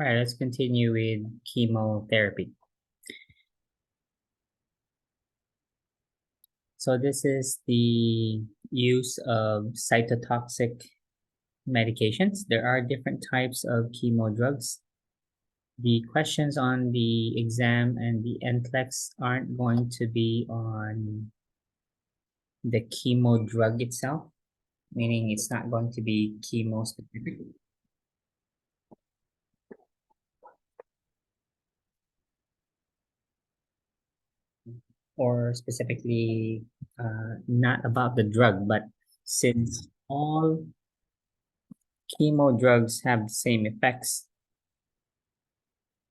All right, let's continue with chemotherapy. So this is the use of cytotoxic medications. There are different types of chemo drugs. The questions on the exam and the NCLEX aren't going to be on the chemo drug itself, meaning it's not going to be chemo specific. Or specifically not about the drug, but since all chemo drugs have the same effects,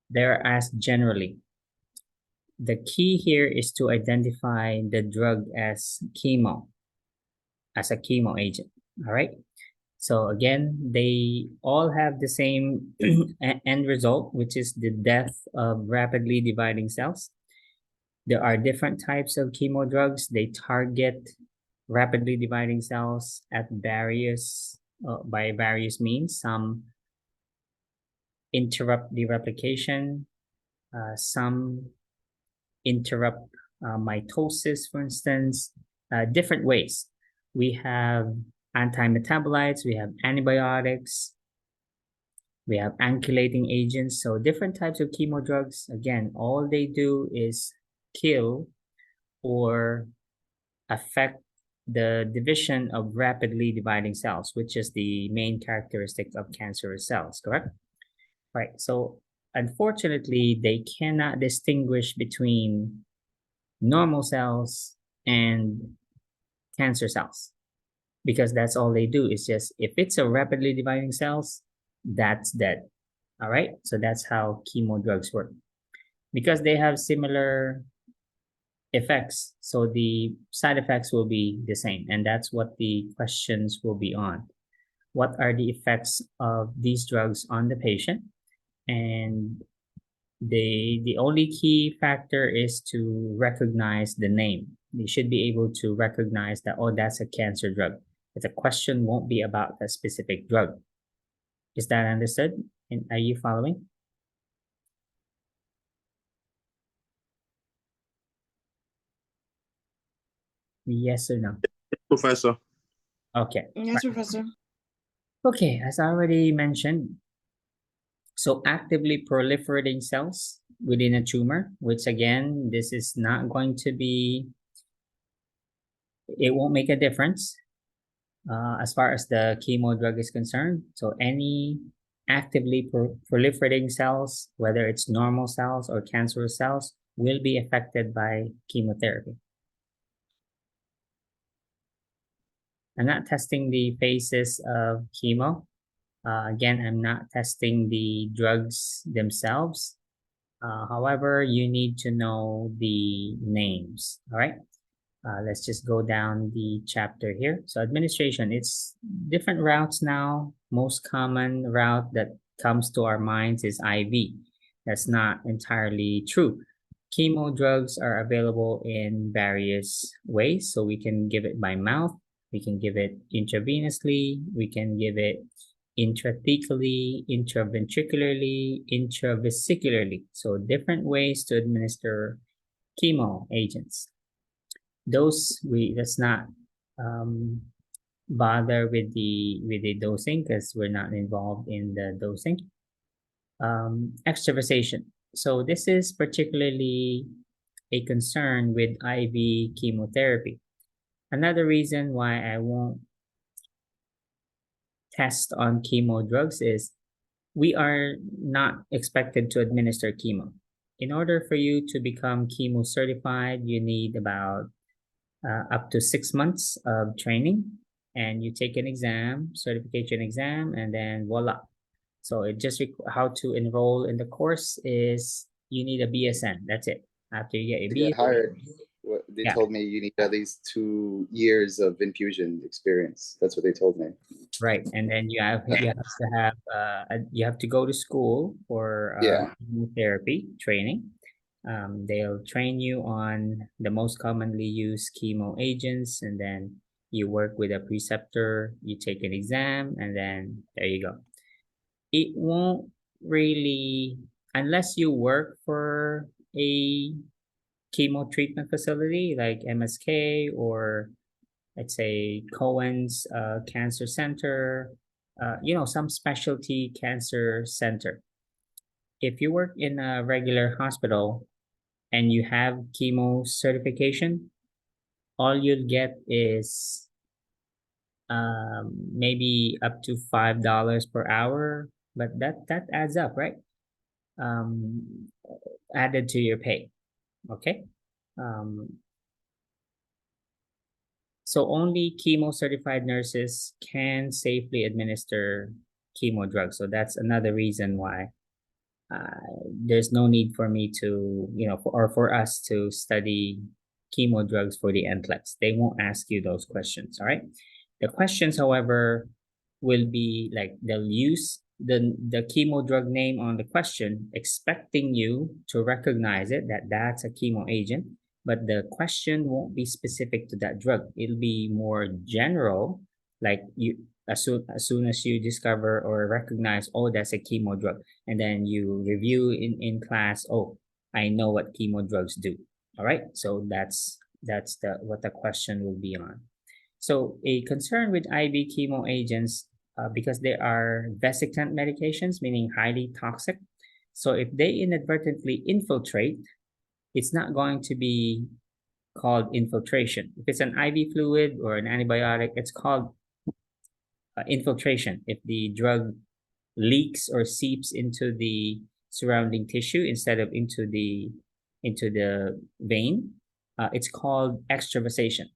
they're asked generally. The key here is to identify the drug as chemo, as a chemo agent, all right? So again, they all have the same end result, which is the death of rapidly dividing cells. There are different types of chemo drugs. They target rapidly dividing cells at various by various means. Some interrupt the replication, some interrupt mitosis, for instance, different ways. We have anti-metabolites, we have antibiotics, we have alkylating agents. So different types of chemo drugs, again, all they do is kill or affect the division of rapidly dividing cells, which is the main characteristic of cancerous cells, correct? Right. So unfortunately, they cannot distinguish between normal cells and cancer cells because that's all they do. Is just if it's a rapidly dividing cells, that's dead. All right. So that's how chemo drugs work. Because they have similar effects, so the side effects will be the same, and that's what the questions will be on. What are the effects of these drugs on the patient? And the only key factor is to recognize the name. They should be able to recognize that, oh, that's a cancer drug. But the question won't be about a specific drug. Is that understood? And are you following? Yes or no? Professor. Okay. Yes, Professor. Okay, as I already mentioned, so actively proliferating cells within a tumor, which again, this is not going to be, it won't make a difference as far as the chemo drug is concerned. So any actively proliferating cells, whether it's normal cells or cancerous cells, will be affected by chemotherapy. I'm not testing the phases of chemo. Again, I'm not testing the drugs themselves. However, you need to know the names, all right? Let's just go down the chapter here. So administration, it's different routes now. Most common route that comes to our minds is IV. That's not entirely true. Chemo drugs are available in various ways. So we can give it by mouth, we can give it intravenously, we can give it intrathecally, intraventricularly, intravesicularly. So different ways to administer chemo agents. Those let's not bother with the dosing because we're not involved in the dosing. Extravasation. So this is particularly a concern with IV chemotherapy. Another reason why I won't test on chemo drugs is we are not expected to administer chemo. In order for you to become chemo certified, you need about up to 6 months of training, and you take an exam, certification exam, and then voila. So it just how to enroll in the course is you need a BSN. That's it. After you get a BSN, hired, they told me you need at least 2 years of infusion experience. That's what they told me. Right, and then you have to have you have to go to school for chemotherapy training. They'll train you on the most commonly used chemo agents, and then you work with a preceptor, you take an exam, and then there you go. It won't really, unless you work for a chemo treatment facility like MSK or let's say Cohen's Cancer Center, some specialty cancer center. If you work in a regular hospital and you have chemo certification, all you'll get is maybe up to $5 per hour, but that adds up, right? Added to your pay, okay? So only chemo certified nurses can safely administer chemo drugs. So that's another reason why there's no need for me to, for us to study chemo drugs for the NCLEX. They won't ask you those questions, all right? The questions, however, will be like they'll use the chemo drug name on the question, expecting you to recognize it, that's a chemo agent, but the question won't be specific to that drug. It'll be more general, like as soon as you discover or recognize, oh, that's a chemo drug, and then you review in class, oh, I know what chemo drugs do. All right, so that's what the question will be on. So a concern with IV chemo agents, because they are vesicant medications, meaning highly toxic. So if they inadvertently infiltrate, it's not going to be called infiltration. If it's an IV fluid or an antibiotic, it's called infiltration. If the drug leaks or seeps into the surrounding tissue instead of into the vein, it's called extravasation.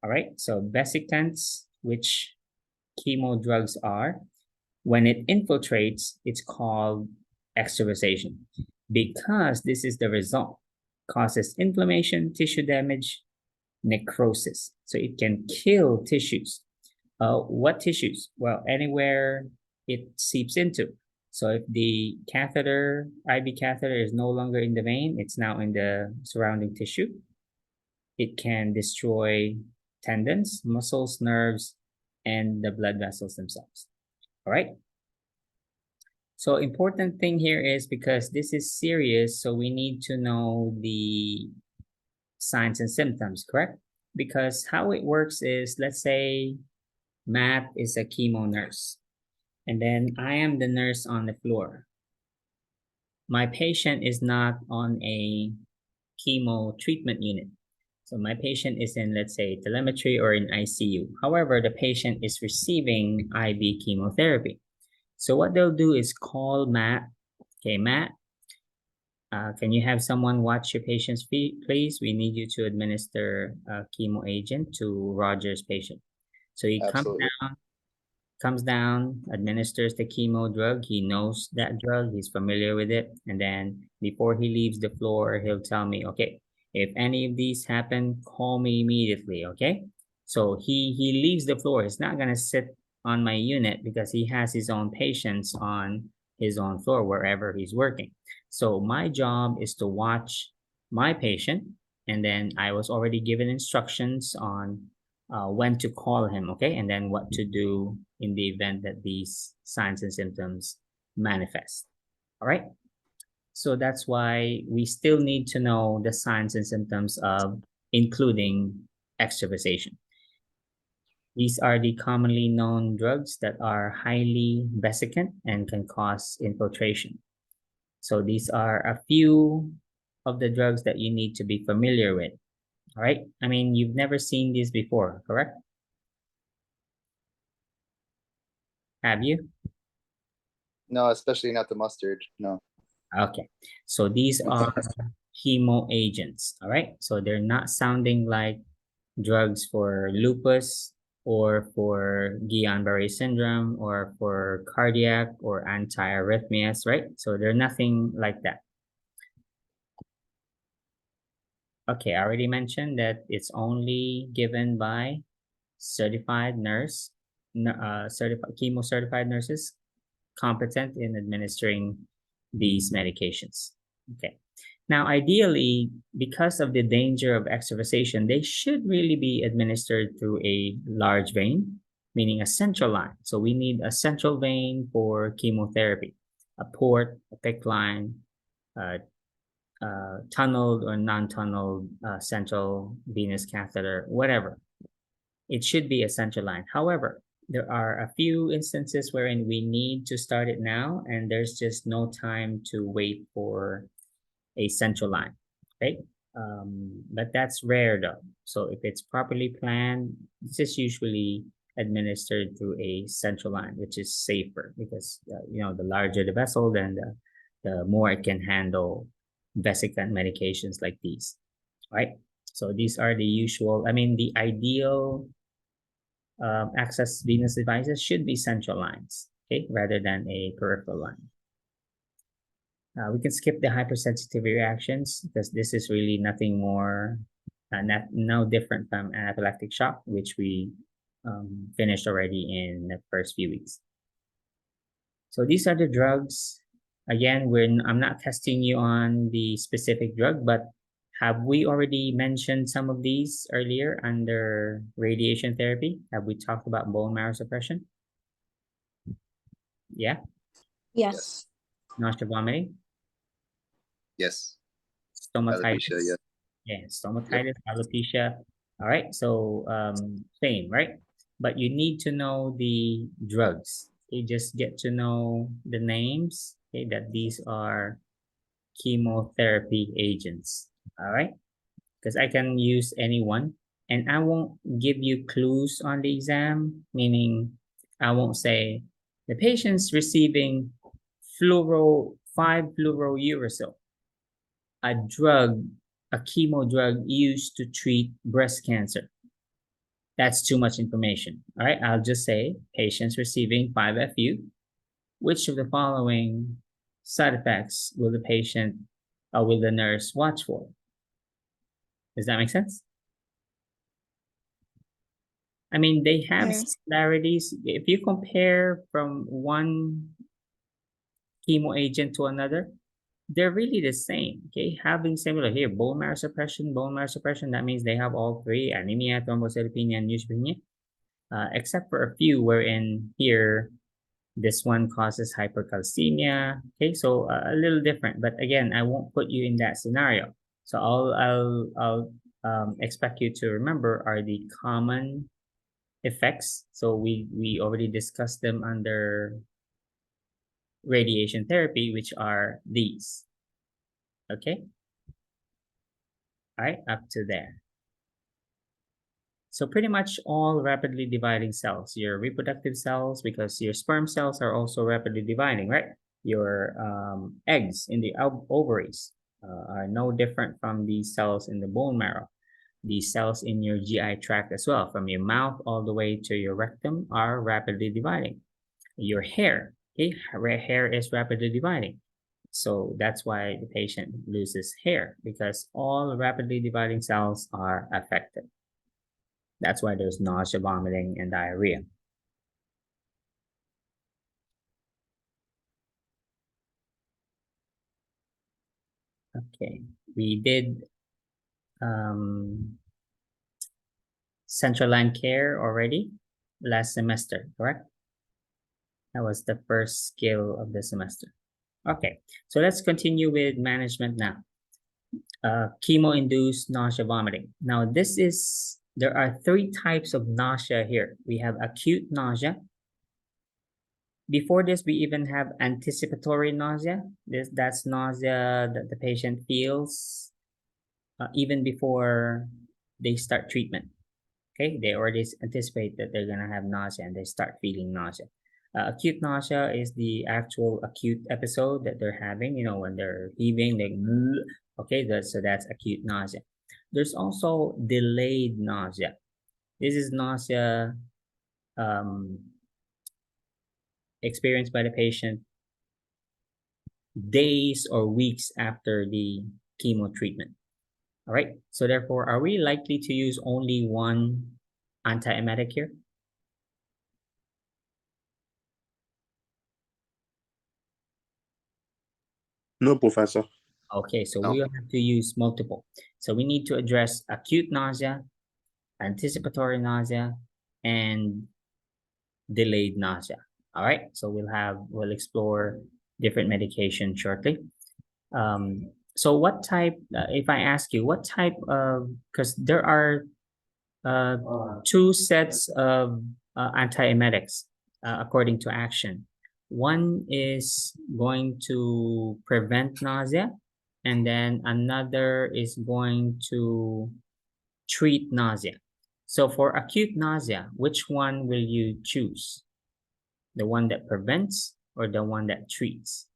All right, so vesicants, which chemo drugs are, when it infiltrates, it's called extravasation, because this is the result. Causes inflammation, tissue damage, necrosis. So it can kill tissues. What tissues? Well, anywhere it seeps into. So if the catheter, IV catheter, is no longer in the vein, it's now in the surrounding tissue, it can destroy tendons, muscles, nerves, and the blood vessels themselves. All right. So important thing here is, because this is serious, so we need to know the signs and symptoms, correct? Because how it works is, let's say Matt is a chemo nurse, and then I am the nurse on the floor. My patient is not on a chemo treatment unit. So my patient is in, let's say, telemetry or in ICU. However, the patient is receiving IV chemotherapy. So what they'll do is call Matt. Okay, Matt, can you have someone watch your patient's feet, please? We need you to administer a chemo agent to Roger's patient. So he comes down, administers the chemo drug. He knows that drug, he's familiar with it. And then before he leaves the floor, he'll tell me, okay, if any of these happen, call me immediately, okay? So he leaves the floor. He's not gonna sit on my unit because he has his own patients on his own floor wherever he's working. So my job is to watch my patient, and then I was already given instructions on when to call him, okay? And then what to do in the event that these signs and symptoms manifest, all right? So that's why we still need to know the signs and symptoms of including extravasation. These are the commonly known drugs that are highly vesicant and can cause infiltration. So these are a few of the drugs that you need to be familiar with, all right? I mean, you've never seen these before, correct? Have you? No, especially not the mustard, no. Okay, so these are chemo agents, all right? So they're not sounding like drugs for lupus or for Guillain-Barré syndrome or for cardiac or anti-arrhythmias, right? So they're nothing like that. Okay, I already mentioned that it's only given by certified nurse, chemo certified nurses competent in administering these medications. Okay. Now, ideally, because of the danger of extravasation, they should really be administered through a large vein, meaning a central line. So we need a central vein for chemotherapy. a port, a PICC line, tunneled or non-tunneled central venous catheter, whatever. It should be a central line. However, there are a few instances wherein we need to start it now, and there's just no time to wait for a central line, okay? But that's rare though. So if it's properly planned, this is usually administered through a central line, which is safer because the larger the vessel, then the more it can handle vesicant medications like these, right? So these are the usual, the ideal access venous devices should be central lines, okay, rather than a peripheral line. We can skip the hypersensitivity reactions because this is really nothing more, no different from anaphylactic shock, which we finished already in the first few weeks. So these are the drugs. Again, I'm not testing you on the specific drug, but have we already mentioned some of these earlier under radiation therapy? Have we talked about bone marrow suppression? Yeah? Yes. Nausea, vomiting? Yes. Stomatitis? Alopecia, yeah. Yeah, stomatitis, alopecia. All right, so same, right? But you need to know the drugs. You just get to know the names, okay, that these are chemotherapy agents. All right, because I can use any one, and I won't give you clues on the exam, meaning I won't say the patient's receiving 5-fluorouracil, a chemo drug used to treat breast cancer. That's too much information. All right, I'll just say patients receiving 5-FU. Which of the following side effects will the patient or will the nurse watch for? Does that make sense? They have similarities. If you compare from one chemo agent to another, they're really the same, okay? Having similar here, bone marrow suppression, that means they have all three: anemia, thrombocytopenia, and neutropenia, except for a few wherein here, this one causes hypercalcemia, okay? So a little different, but again, I won't put you in that scenario. So I'll expect you to remember are the common effects. So we already discussed them under radiation therapy, which are these. Okay. All right, up to there. So pretty much all rapidly dividing cells, your reproductive cells, because your sperm cells are also rapidly dividing, right? Your eggs in the ovaries are no different from the cells in the bone marrow. The cells in your GI tract as well, from your mouth all the way to your rectum, are rapidly dividing. Your hair, okay, hair is rapidly dividing. So that's why the patient loses hair, because all rapidly dividing cells are affected. That's why there's nausea, vomiting, and diarrhea. Okay, we did central line care already last semester, correct? That was the first skill of the semester. Okay, so let's continue with management now. Chemo-induced nausea, vomiting. Now there are 3 types of nausea here. We have acute nausea. Before this, we even have anticipatory nausea. That's nausea that the patient feels even before they start treatment. Okay, they already anticipate that they're gonna have nausea and they start feeling nausea. Acute nausea is the actual acute episode that they're having, when they're heaving, okay, so that's acute nausea. There's also delayed nausea. This is nausea experienced by the patient days or weeks after the chemo treatment. All right, so therefore, are we likely to use only one antiemetic here? No, Professor. Okay, so we'll have to use multiple. So we need to address acute nausea, anticipatory nausea, and delayed nausea. All right, so we'll explore different medication shortly. So what type, if I ask you, what type of, because there are two sets of antiemetics according to action. One is going to prevent nausea, and then another is going to treat nausea. So for acute nausea, which one will you choose? The one that prevents or the one that treats?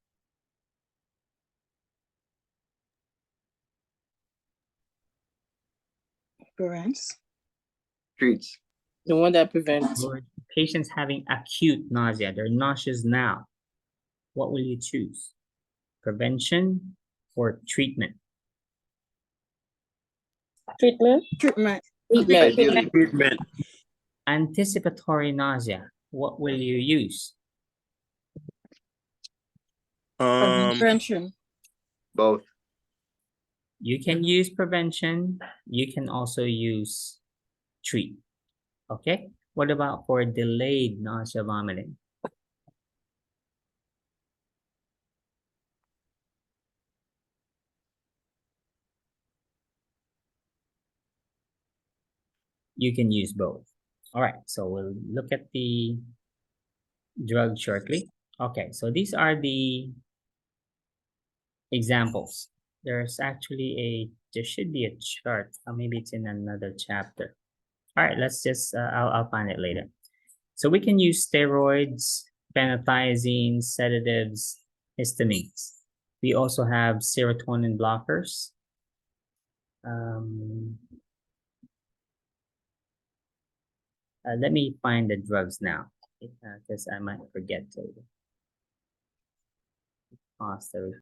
Prevents. Treats. The one that prevents. For patients having acute nausea, they're nauseous now. What will you choose? Prevention or treatment? Treatment. Treatment. Treatment. Ideally, Treatment. Anticipatory nausea, what will you use? Prevention. both. You can use prevention. You can also use treat. Okay. What about for delayed nausea vomiting? You can use both. All right. So we'll look at the drug shortly. Okay. So these are the examples. There's actually there should be a chart, or maybe it's in another chapter. All right, let's just, I'll find it later. So we can use steroids, phenothiazine, sedatives, histamines. We also have serotonin blockers. Let me find the drugs now, because I might forget to pause the.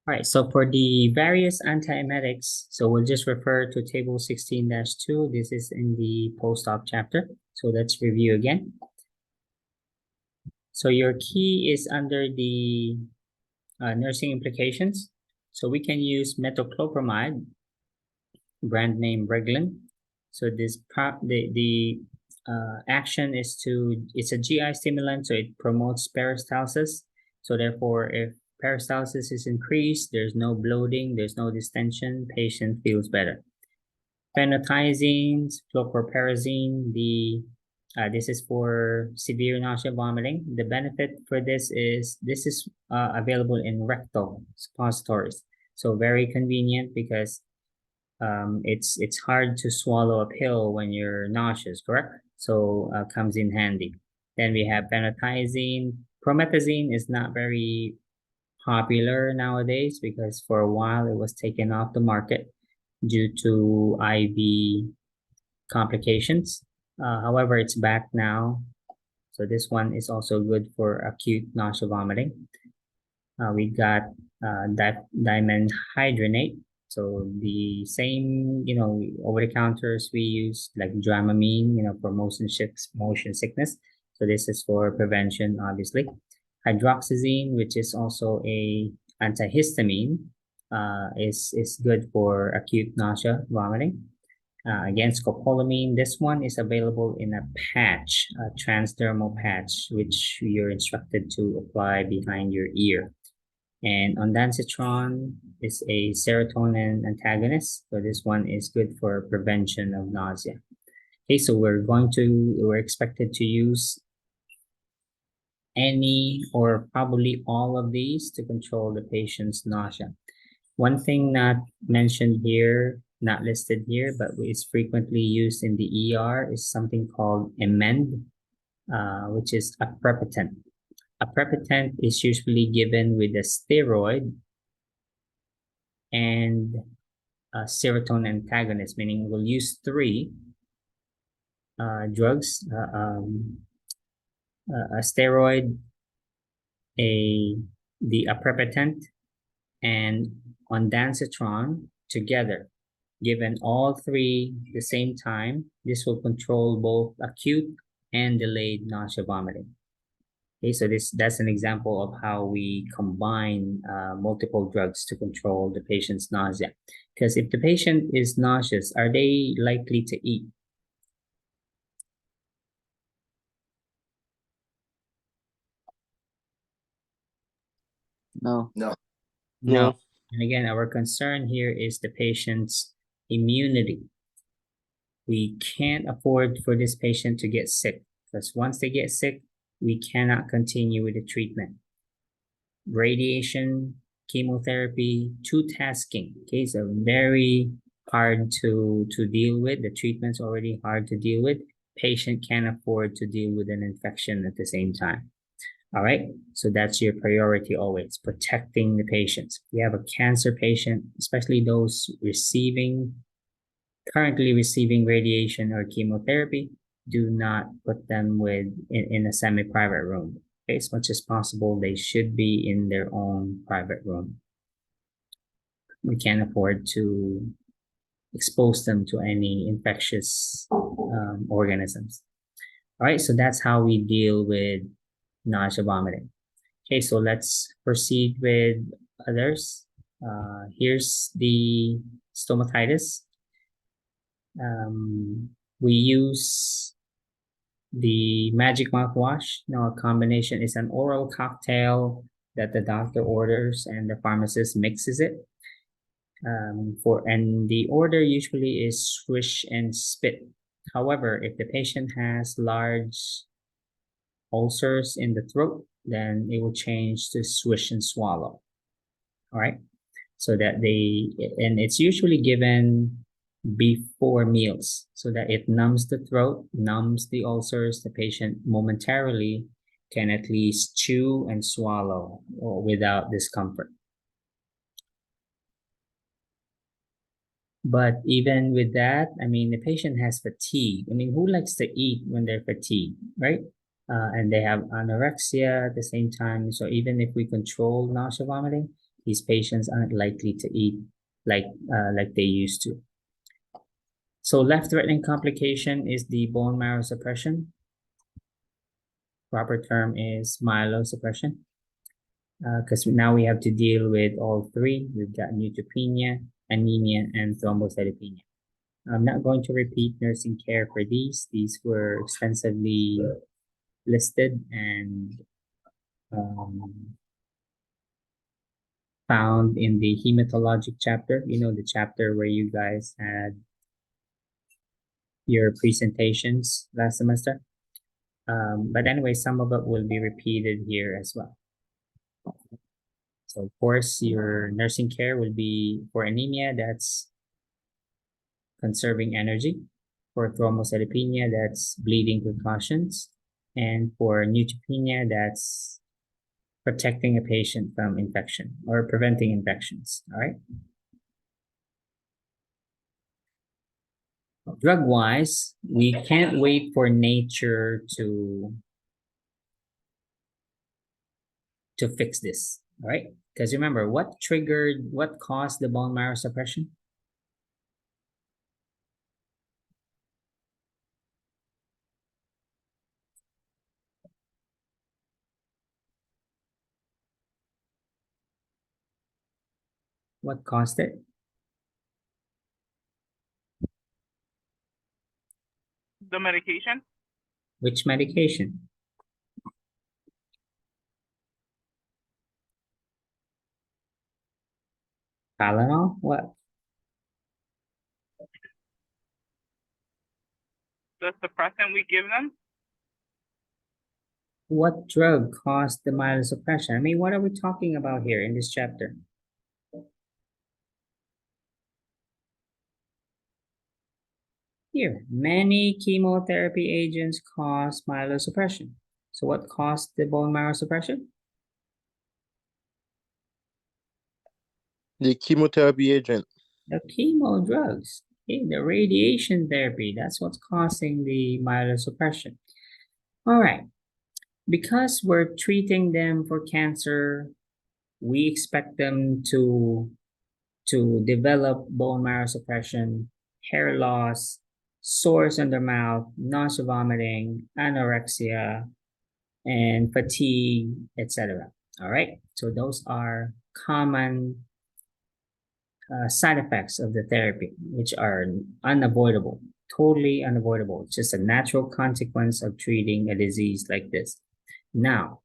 All right, so for the various antiemetics, so we'll just refer to table 16-2. This is in the post-op chapter. So let's review again. So your key is under the nursing implications. So we can use metoclopramide, brand name Reglan. So this action is it's a GI stimulant, so it promotes peristalsis. So therefore, if peristalsis is increased, there's no bloating, there's no distension, patient feels better. Phenothiazines, flucloperazine, this is for severe nausea vomiting. The benefit for this is available in rectal suppositories. So very convenient because it's hard to swallow a pill when you're nauseous, correct? So comes in handy. Then we have phenothiazine. Promethazine is not very popular nowadays because for a while it was taken off the market due to IV complications. However, it's back now. So this one is also good for acute nausea vomiting. We got dimenhydrinate. So the same, over the counters we use like Dramamine, for motion sickness. So this is for prevention, obviously. Hydroxyzine, which is also a antihistamine, is good for acute nausea vomiting. Again, scopolamine, this one is available in a patch, a transdermal patch, which you're instructed to apply behind your ear. And ondansetron is a serotonin antagonist. So this one is good for prevention of nausea. Okay, so we're expected to use any or probably all of these to control the patient's nausea. One thing not mentioned here, not listed here, but is frequently used in the ER is something called Emend, which is aprepitant. Aprepitant is usually given with a steroid and a serotonin antagonist, meaning we'll use three drugs, a steroid, the aprepitant, and ondansetron together. Given all three at the same time, this will control both acute and delayed nausea vomiting. Okay, so that's an example of how we combine multiple drugs to control the patient's nausea. Because if the patient is nauseous, are they likely to eat? No. No. No. And again, our concern here is the patient's immunity. We can't afford for this patient to get sick, because once they get sick, we cannot continue with the treatment. Radiation, chemotherapy, two tasking, okay, so very hard to deal with. The treatment's already hard to deal with. Patient can't afford to deal with an infection at the same time. All right, so that's your priority always, protecting the patients. If you have a cancer patient, especially those currently receiving radiation or chemotherapy, do not put them in a semi-private room. Okay, as much as possible, they should be in their own private room. We can't afford to expose them to any infectious organisms. All right, so that's how we deal with nausea, vomiting. Okay, so let's proceed with others. Here's the stomatitis. We use the magic mouthwash. Now, a combination is an oral cocktail that the doctor orders and the pharmacist mixes it. And the order usually is swish and spit. However, if the patient has large ulcers in the throat, then it will change to swish and swallow. All right, so that and it's usually given before meals so that it numbs the throat, numbs the ulcers. The patient momentarily can at least chew and swallow without discomfort. But even with that, I mean, the patient has fatigue. I mean, who likes to eat when they're fatigued, right? And they have anorexia at the same time. So even if we control nausea, vomiting, these patients aren't likely to eat like they used to. So life-threatening complication is the bone marrow suppression. Proper term is myelosuppression. Because now we have to deal with all three. We've got neutropenia, anemia, and thrombocytopenia. I'm not going to repeat nursing care for these. These were extensively listed and found in the hematologic chapter. You know, the chapter where you guys had your presentations last semester. But anyway, some of it will be repeated here as well. So of course, your nursing care will be for anemia, that's conserving energy. For thrombocytopenia, that's bleeding precautions. And for neutropenia, that's protecting a patient from infection or preventing infections, all right? Drug-wise, we can't wait for nature to fix this, all right? Because remember, what caused the bone marrow suppression? What caused it? The medication. Which medication? Tylenol? What? The suppressant we give them. What drug caused the myelosuppression? I mean, what are we talking about here in this chapter? Here, many chemotherapy agents cause myelosuppression. So what caused the bone marrow suppression? The chemotherapy agent. The chemo drugs, okay, the radiation therapy, that's what's causing the myelosuppression. All right, because we're treating them for cancer, we expect them to develop bone marrow suppression, hair loss, sores in their mouth, nausea, vomiting, anorexia, and fatigue, etc. All right, so those are common side effects of the therapy, which are unavoidable, totally unavoidable. It's just a natural consequence of treating a disease like this. Now,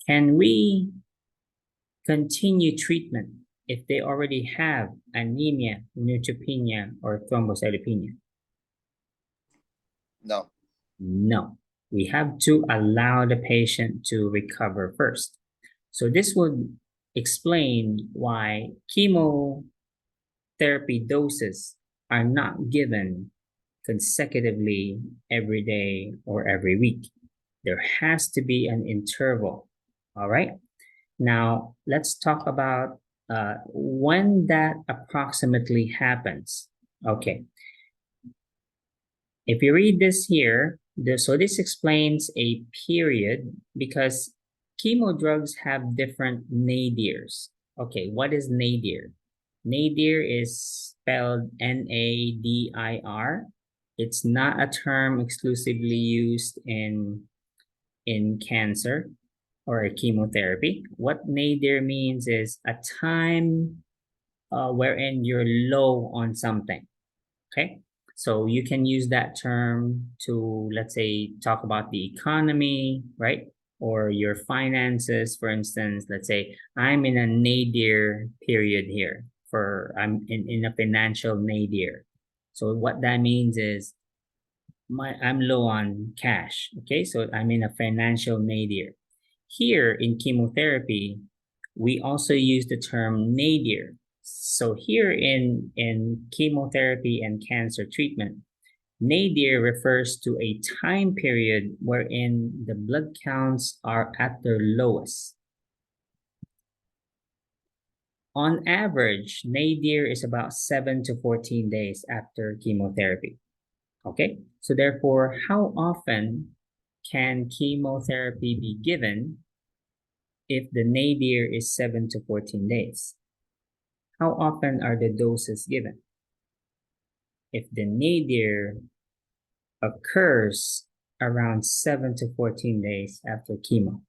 Can we continue treatment if they already have anemia, neutropenia, or thrombocytopenia? No. No. We have to allow the patient to recover first. So this would explain why chemotherapy doses are not given consecutively every day or every week. There has to be an interval. All right. Now let's talk about when that approximately happens. Okay. If you read this here, so this explains a period because chemo drugs have different nadirs. Okay, what is nadir? Nadir is spelled N-A-D-I-R. It's not a term exclusively used in cancer or chemotherapy. What nadir means is a time wherein you're low on something, okay? So you can use that term to, let's say, talk about the economy, right? Or your finances, for instance. Let's say I'm in a nadir period here I'm in a financial nadir. So what that means is I'm low on cash, okay? So I'm in a financial nadir. Here in chemotherapy, we also use the term nadir. So here in chemotherapy and cancer treatment, nadir refers to a time period wherein the blood counts are at their lowest. On average, nadir is about 7 to 14 days after chemotherapy. Okay, so therefore, how often can chemotherapy be given if the nadir is 7 to 14 days? How often are the doses given? If the nadir occurs around 7 to 14 days after chemo.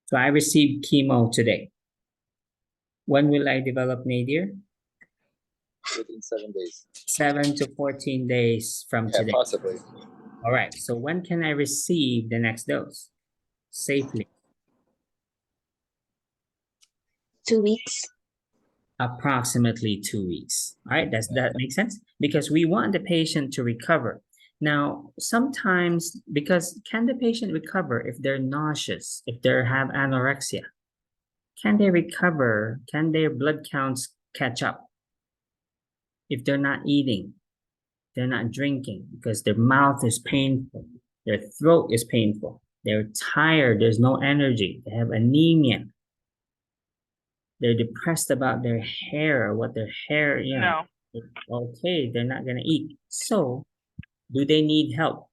So I received chemo today. When will I develop nadir? Within 7 days. 7 to 14 days from Yeah, today. possibly. All right, so when can I receive the next dose safely? 2 weeks. Approximately 2 weeks. All right, that makes sense? Because we want the patient to recover. Now, sometimes, because can the patient recover if they're nauseous, if they have anorexia? Can they recover? Can their blood counts catch up? If they're not eating, they're not drinking because their mouth is painful, their throat is painful, they're tired, there's no energy, they have anemia, they're depressed about their hair or what their hair, you know. No. Okay, they're not gonna eat. So, do they need help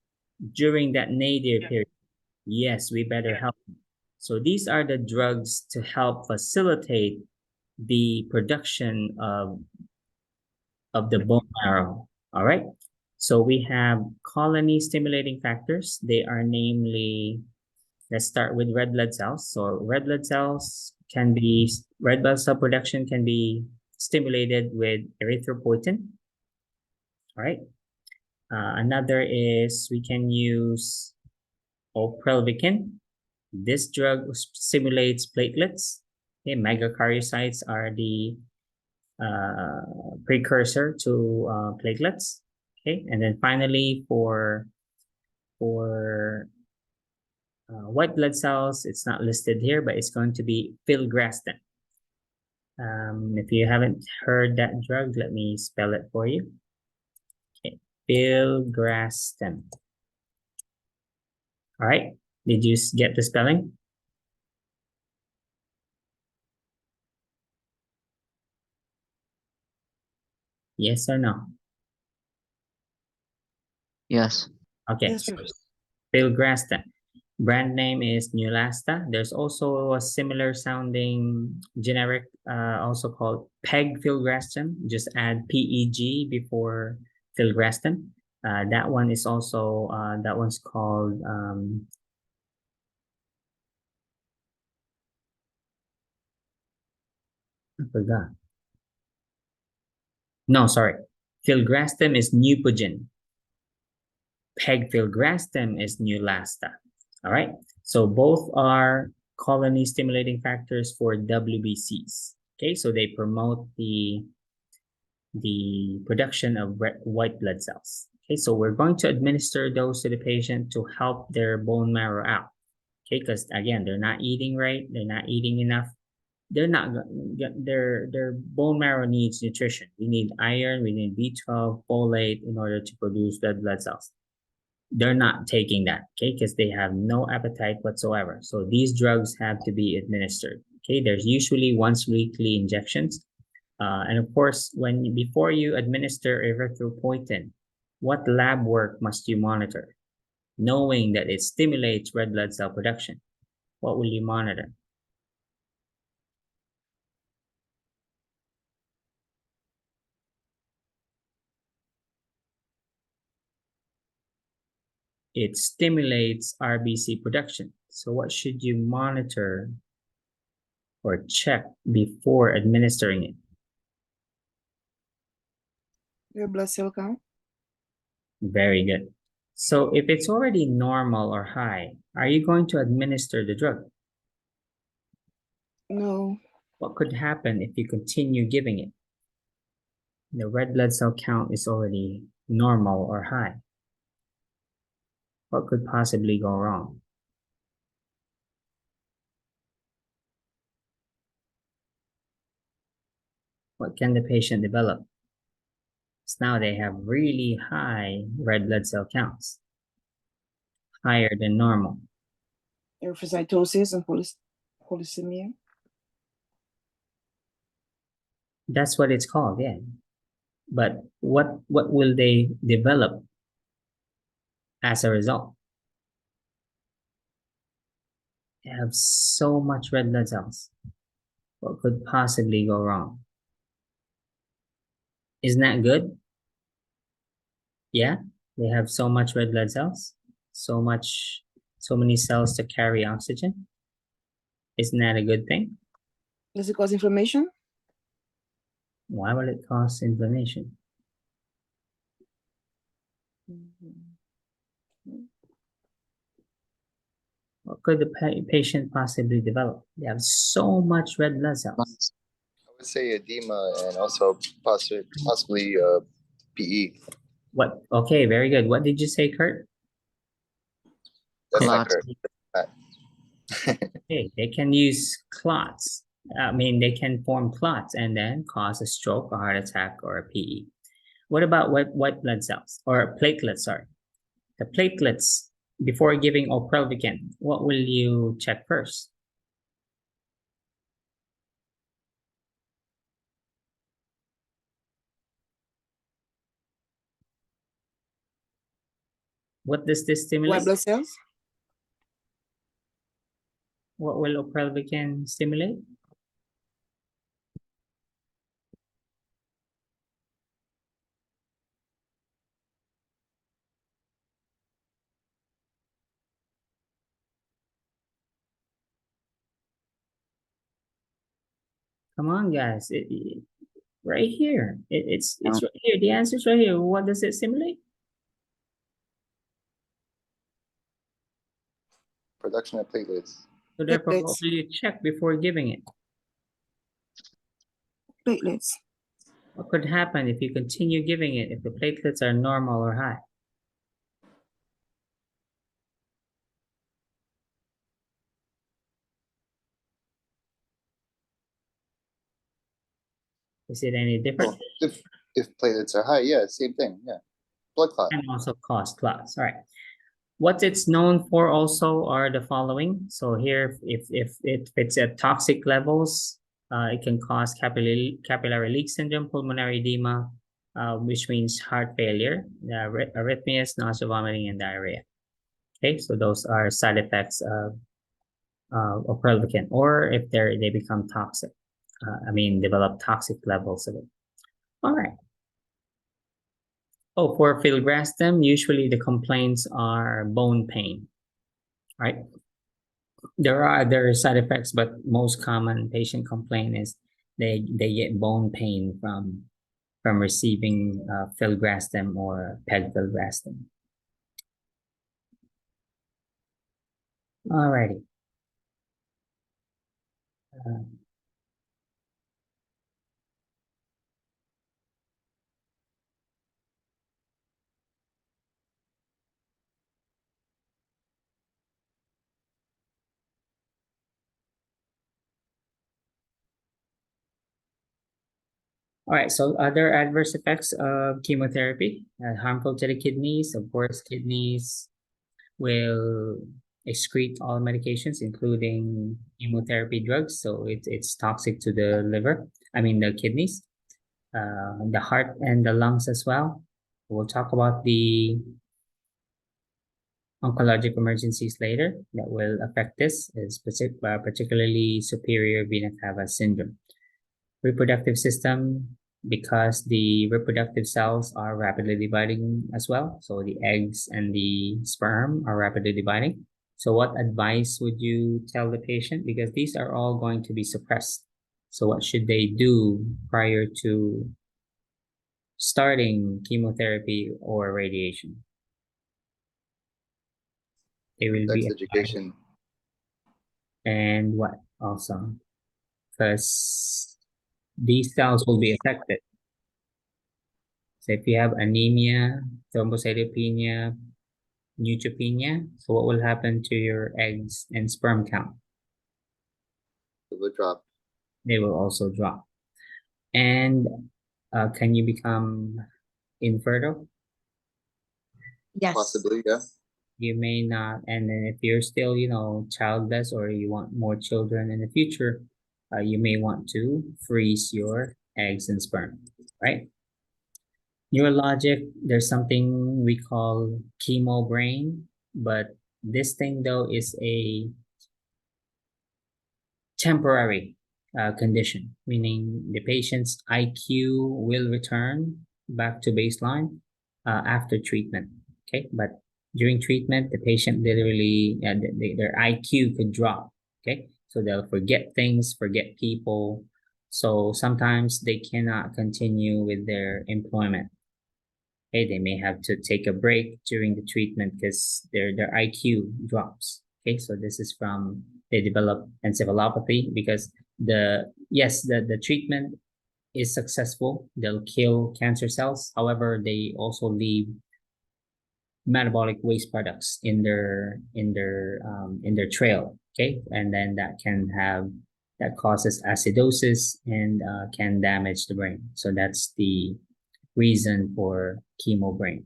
during that nadir period? Yes, we better help them. So these are the drugs to help facilitate the production of the bone marrow. All right. So we have colony stimulating factors. They are namely, let's start with red blood cells. So red blood cells can be, red blood cell production can be stimulated with erythropoietin. All right. Another is we can use oprelvicin. This drug stimulates platelets. Okay, megakaryocytes are the precursor to platelets. Okay, and then finally for white blood cells, it's not listed here, but it's going to be filgrastim. If you haven't heard that drug, let me spell it for you. Okay, filgrastim. All right, did you get the spelling? Yes or no? Yes. Okay, Yes, so sir. filgrastim. Brand name is Neulasta. There's also a similar sounding generic, also called pegfilgrastim. Just add PEG before filgrastim. That one is also, that one's called, I forgot. No, sorry. Filgrastim is Neupogen. Pegfilgrastim is Neulasta. All right. So both are colony stimulating factors for WBCs. Okay, so they promote the production of white blood cells. Okay, so we're going to administer those to the patient to help their bone marrow out. Okay, because again, they're not eating right, they're not eating enough. They're not their bone marrow needs nutrition. We need iron, we need B12, folate in order to produce red blood cells. They're not taking that, okay, because they have no appetite whatsoever. So these drugs have to be administered. Okay, there's usually once weekly injections. And of course, before you administer erythropoietin, what lab work must you monitor? Knowing that it stimulates red blood cell production, what will you monitor? It stimulates RBC production. So what should you monitor or check before administering it? Your blood cell count. Very good. So if it's already normal or high, are you going to administer the drug? No. What could happen if you continue giving it? The red blood cell count is already normal or high. What could possibly go wrong? What can the patient develop? So now they have really high red blood cell counts, higher than normal. Erythrocytosis and polycythemia. That's what it's called, yeah. But what will they develop as a result? They have so much red blood cells. What could possibly go wrong? Isn't that good? Yeah, they have so much red blood cells, so many cells to carry oxygen. Isn't that a good thing? Does it cause inflammation? Why will it cause inflammation? What could the patient possibly develop? They have so much red blood cells. I would say edema and also possibly PE. What? Okay, very good. What did you say, Kurt? That's not Clots. correct. Okay, they can use clots. I mean, they can form clots and then cause a stroke, a heart attack, or a PE. What about white blood cells or platelets? Sorry, the platelets. Before giving Oprelvicin, what will you check first? What does this stimulate? White blood cells. What will Oprelvicin stimulate? Come on, guys. Right here. It's right here. The answer's right here. What does it stimulate? Production of platelets. So therefore, what Platelets. will you check before giving it? Platelets. What could happen if you continue giving it if the platelets are normal or high? Is it any different? If platelets are high, yeah, same thing. Yeah, blood clot. And also cause clots. All right. What it's known for also are the following. So here, if it's at toxic levels, it can cause capillary leak syndrome, pulmonary edema, which means heart failure, arrhythmias, nausea, vomiting, and diarrhea. Okay, so those are side effects of Oprelvicin, or if they become toxic. Develop toxic levels of it. All right. Oh, for filgrastim, usually the complaints are bone pain, right? There are other side effects, but most common patient complaint is they get bone pain from receiving filgrastim or pegfilgrastim. Alrighty. All right, so other adverse effects of chemotherapy, harmful to the kidneys. Of course, kidneys will excrete all medications, including chemotherapy drugs. So it's toxic to the liver, I mean the kidneys, the heart and the lungs as well. We'll talk about the oncologic emergencies later that will affect this, particularly superior vena cava syndrome. Reproductive system, because the reproductive cells are rapidly dividing as well. So the eggs and the sperm are rapidly dividing. So what advice would you tell the patient? Because these are all going to be suppressed. So what should they do prior to starting chemotherapy or radiation? They will Sex be education. and what also? Because these cells will be affected. So if you have anemia, thrombocytopenia, neutropenia, so what will happen to your eggs and sperm count? It will drop. They will also drop. And can you become infertile? Yes. Possibly, yeah. You may not. And then if you're still, childless or you want more children in the future, you may want to freeze your eggs and sperm, right? Neurologic, there's something we call chemo brain, but this thing though is a temporary condition, meaning the patient's IQ will return back to baseline after treatment. Okay, but during treatment, the patient literally their IQ could drop. Okay, so they'll forget things, forget people. So sometimes they cannot continue with their employment. Okay, they may have to take a break during the treatment because their IQ drops. Okay, so this is from they develop encephalopathy because the treatment is successful. They'll kill cancer cells. However, they also leave metabolic waste products in their trail. Okay, and then that causes acidosis and can damage the brain. So that's the reason for chemo brain.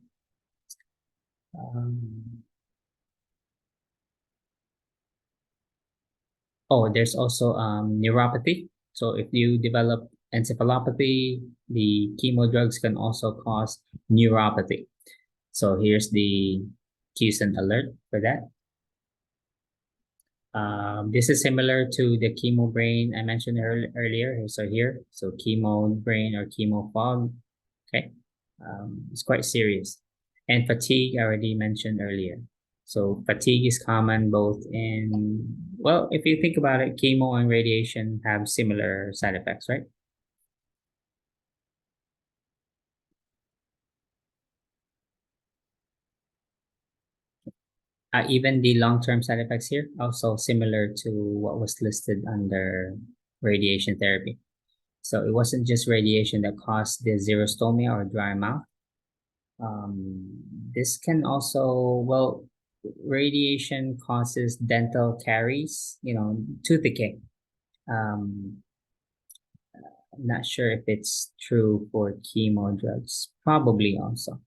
There's also neuropathy. So if you develop encephalopathy, the chemo drugs can also cause neuropathy. So here's the cues and alert for that. This is similar to the chemo brain I mentioned earlier. So chemo brain or chemo fog. Okay, it's quite serious. And fatigue, I already mentioned earlier. So fatigue is common both if you think about it, chemo and radiation have similar side effects, right? Even the long-term side effects here, also similar to what was listed under radiation therapy. So it wasn't just radiation that caused the xerostomia or dry mouth. This can also, radiation causes dental caries, tooth decay. I'm not sure if it's true for chemo drugs, probably also.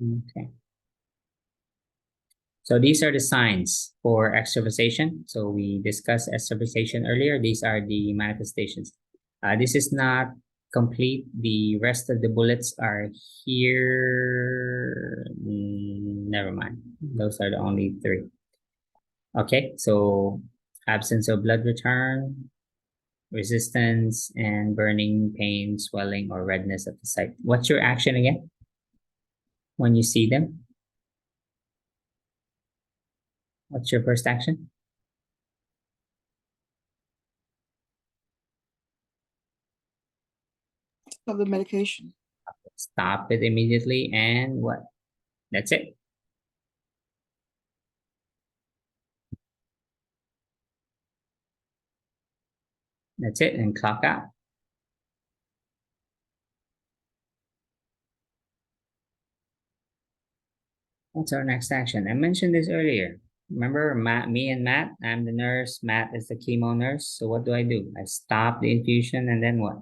Okay. So these are the signs for extravasation. So we discussed extravasation earlier. These are the manifestations. This is not complete. The rest of the bullets are here. Never mind. Those are the only three. Okay, so absence of blood return, resistance, and burning, pain, swelling, or redness at the site. What's your action again when you see them? What's your first action? Stop the medication. Stop it immediately and what? That's it. That's it, and clock out. What's our next action? I mentioned this earlier. Remember, me and Matt, I'm the nurse, Matt is the chemo nurse. So what do? I stop the infusion and then what?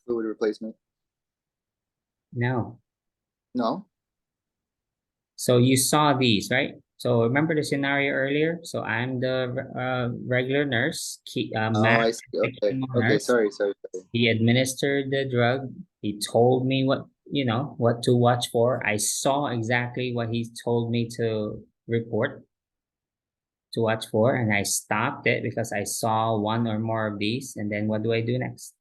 Fluid replacement. No. No? So you saw these, right? So remember the scenario earlier? So I'm the regular nurse, Oh, Matt, I see. the Okay. chemo Okay, nurse. sorry. He administered the drug. He told me what to watch for. I saw exactly what he told me to report, to watch for, and I stopped it because I saw one or more of these. And then what do I do next?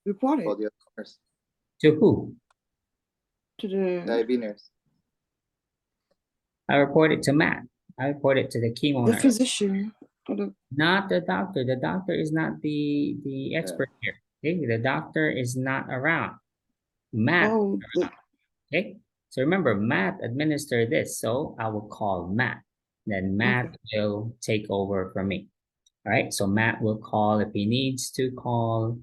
Report Call it the other nurse. To who? to the IV nurse. I report it to Matt. I report it to the chemo nurse. physician or the Not the doctor. The doctor is not the expert here. Okay, the doctor is not around. Matt. Okay, so remember, Matt administered this, so I will call Matt. Then Matt will take over from me. All right, so Matt will call if he needs to call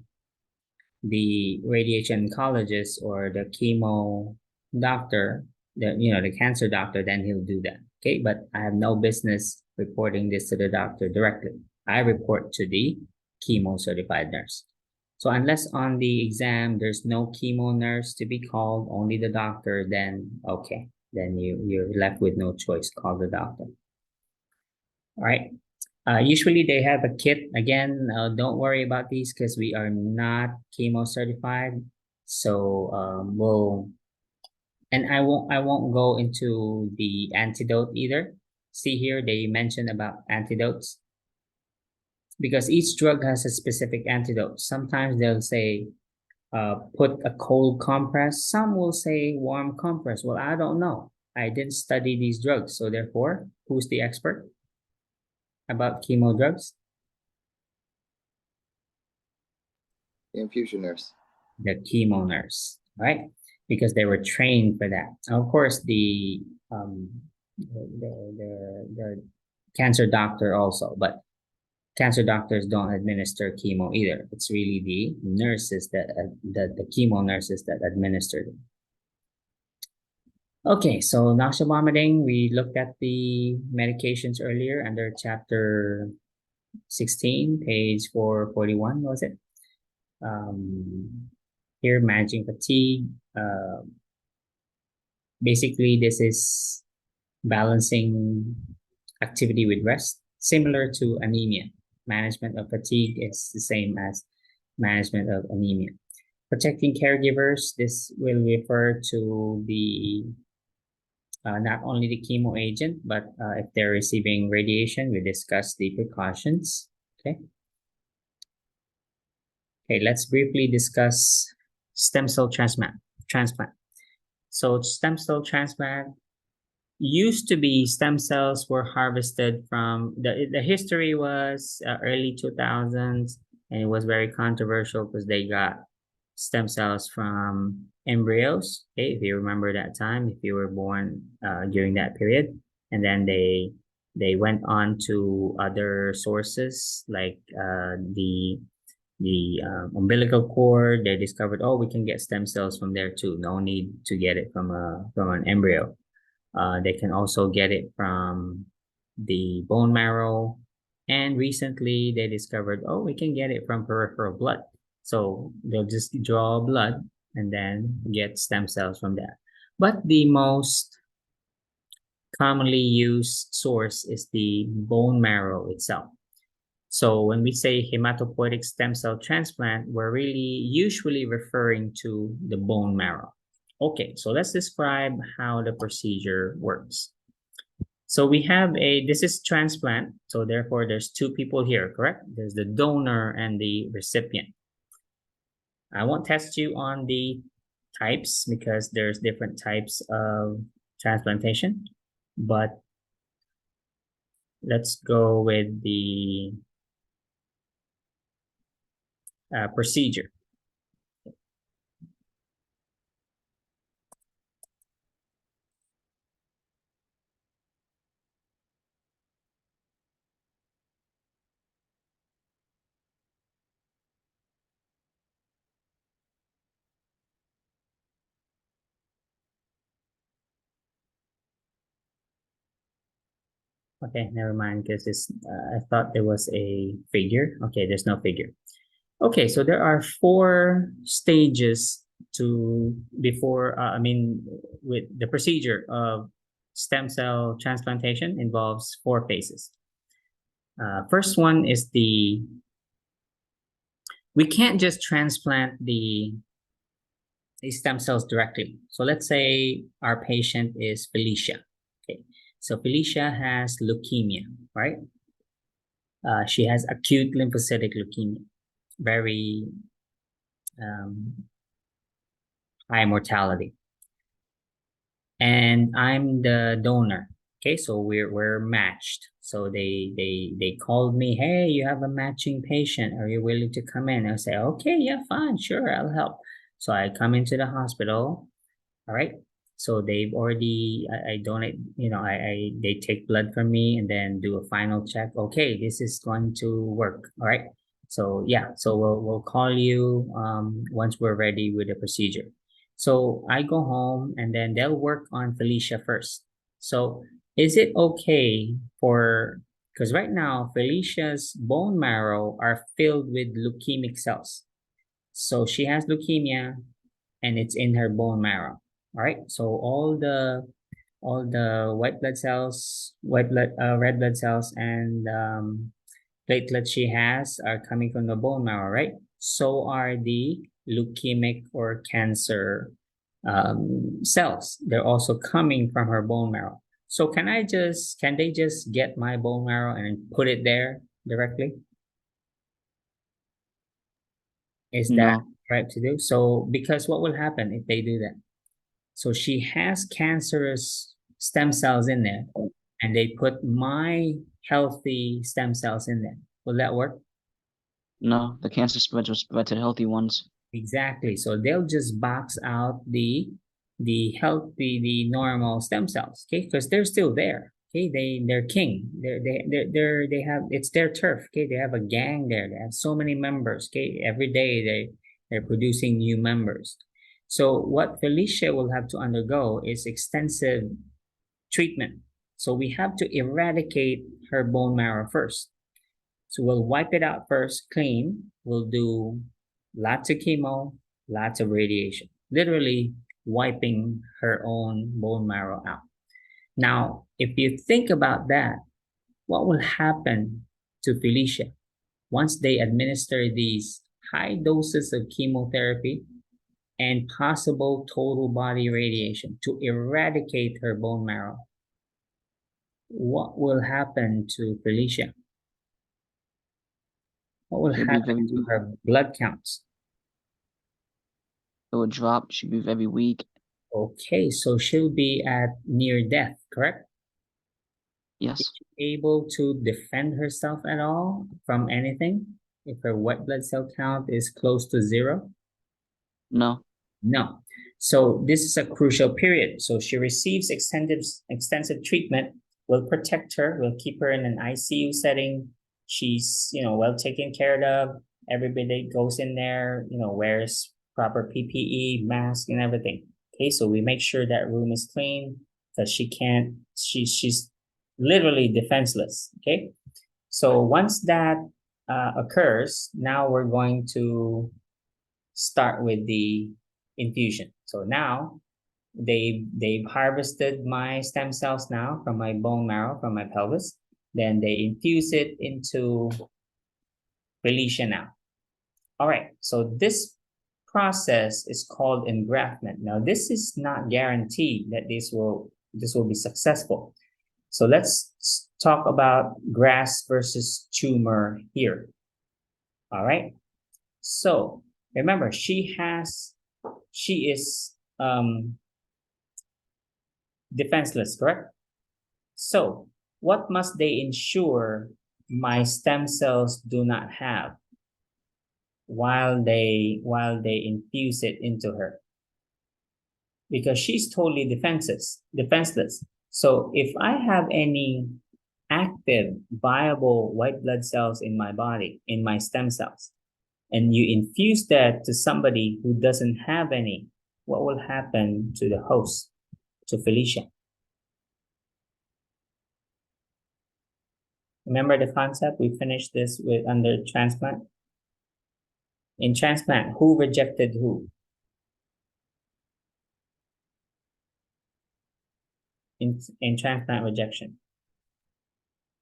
the radiation oncologist or the chemo doctor, the cancer doctor, then he'll do that. Okay, but I have no business reporting this to the doctor directly. I report to the chemo certified nurse. So unless on the exam there's no chemo nurse to be called, only the doctor, then okay, then you're left with no choice. Call the doctor. All right. Usually they have a kit. Again, don't worry about these because we are not chemo certified. So I won't go into the antidote either. See here, they mentioned about antidotes. Because each drug has a specific antidote. Sometimes they'll say, put a cold compress. Some will say warm compress. Well, I don't know. I didn't study these drugs. So therefore, who's the expert about chemo drugs? The infusion nurse. The chemo nurse, right? Because they were trained for that. Of course, the cancer doctor also, but cancer doctors don't administer chemo either. It's really the nurses the chemo nurses that administer them. Okay, so nausea vomiting, we looked at the medications earlier under chapter 16, page 441, was it? Here, managing fatigue. Basically, this is balancing activity with rest, similar to anemia. Management of fatigue is the same as management of anemia. Protecting caregivers, this will refer to the not only the chemo agent, but if they're receiving radiation, we discuss the precautions. Okay. Okay, let's briefly discuss stem cell transplant. So stem cell transplant used to be stem cells were harvested from the history was early 2000s, and it was very controversial because they got stem cells from embryos. Okay, if you remember that time, if you were born during that period, and then they went on to other sources like the umbilical cord. They discovered, oh, we can get stem cells from there too. No need to get it from an embryo. They can also get it from the bone marrow. And recently they discovered, oh, we can get it from peripheral blood. So they'll just draw blood and then get stem cells from that. But the most commonly used source is the bone marrow itself. So when we say hematopoietic stem cell transplant, we're really usually referring to the bone marrow. Okay, so let's describe how the procedure works. So we have this is transplant, so therefore there's two people here, correct? There's the donor and the recipient. I won't test you on the types because there's different types of transplantation, but let's go with the procedure. Okay, never mind, because it's I thought there was a figure. Okay, there's no figure. Okay, so there are 4 stages to before with the procedure of stem cell transplantation involves 4 phases. First one is we can't just transplant the stem cells directly. So let's say our patient is Felicia. Okay, so Felicia has leukemia, right? She has acute lymphocytic leukemia, very high mortality. And I'm the donor. Okay, so we're matched. So they called me, hey, you have a matching patient. Are you willing to come in? I say, okay, yeah, fine, sure, I'll help. So I come into the hospital. All right. So they've already I donate, they take blood from me and then do a final check. Okay, this is going to work. All right. So yeah, so we'll call you once we're ready with the procedure. So I go home and then they'll work on Felicia first. So is it okay because right now Felicia's bone marrow are filled with leukemic cells. So she has leukemia and it's in her bone marrow. All right. So all the white blood cells, red blood cells, and platelets she has are coming from the bone marrow, right? So are the leukemic or cancer cells. They're also coming from her bone marrow. So can they just get my bone marrow and put it there directly? Is that right to do? So because what will happen if they do that? So she has cancerous stem cells in there, and they put my healthy stem cells in there. Will that work? No, the cancer spreads will spread to the healthy ones. Exactly. So they'll just box out the normal stem cells, okay? Because they're still there. Okay, they're king. They have it's their turf. Okay, they have a gang there. They have so many members. Okay, every day they're producing new members. So what Felicia will have to undergo is extensive treatment. So we have to eradicate her bone marrow first. So we'll wipe it out first, clean. We'll do lots of chemo, lots of radiation, literally wiping her own bone marrow out. Now, if you think about that, what will happen to Felicia once they administer these high doses of chemotherapy and possible total body radiation to eradicate her bone marrow? What will happen to Felicia? What will happen to her blood counts? It will drop. She'll be very weak. Okay, so she'll be at near death, correct? Yes. Is she able to defend herself at all from anything if her white blood cell count is close to 0? No. No. So this is a crucial period. So she receives extensive treatment, will protect her, will keep her in an ICU setting. She's, well taken care of. Everybody goes in there, wears proper PPE, mask, and everything. Okay, so we make sure that room is clean because she's literally defenseless. Okay, so once that occurs, now we're going to start with the infusion. So now they've harvested my stem cells now from my bone marrow, from my pelvis. Then they infuse it into Felicia now. All right, so this process is called engraftment. Now, this is not guaranteed that this will be successful. So let's talk about graft versus tumor here. All right. So remember, she is defenseless, correct? So what must they ensure my stem cells do not have while they infuse it into her? Because she's totally defenseless. So if I have any active, viable white blood cells in my body, in my stem cells, and you infuse that to somebody who doesn't have any, what will happen to the host, to Felicia? Remember the concept? We finished this with under transplant. In transplant, who rejected who? In transplant rejection,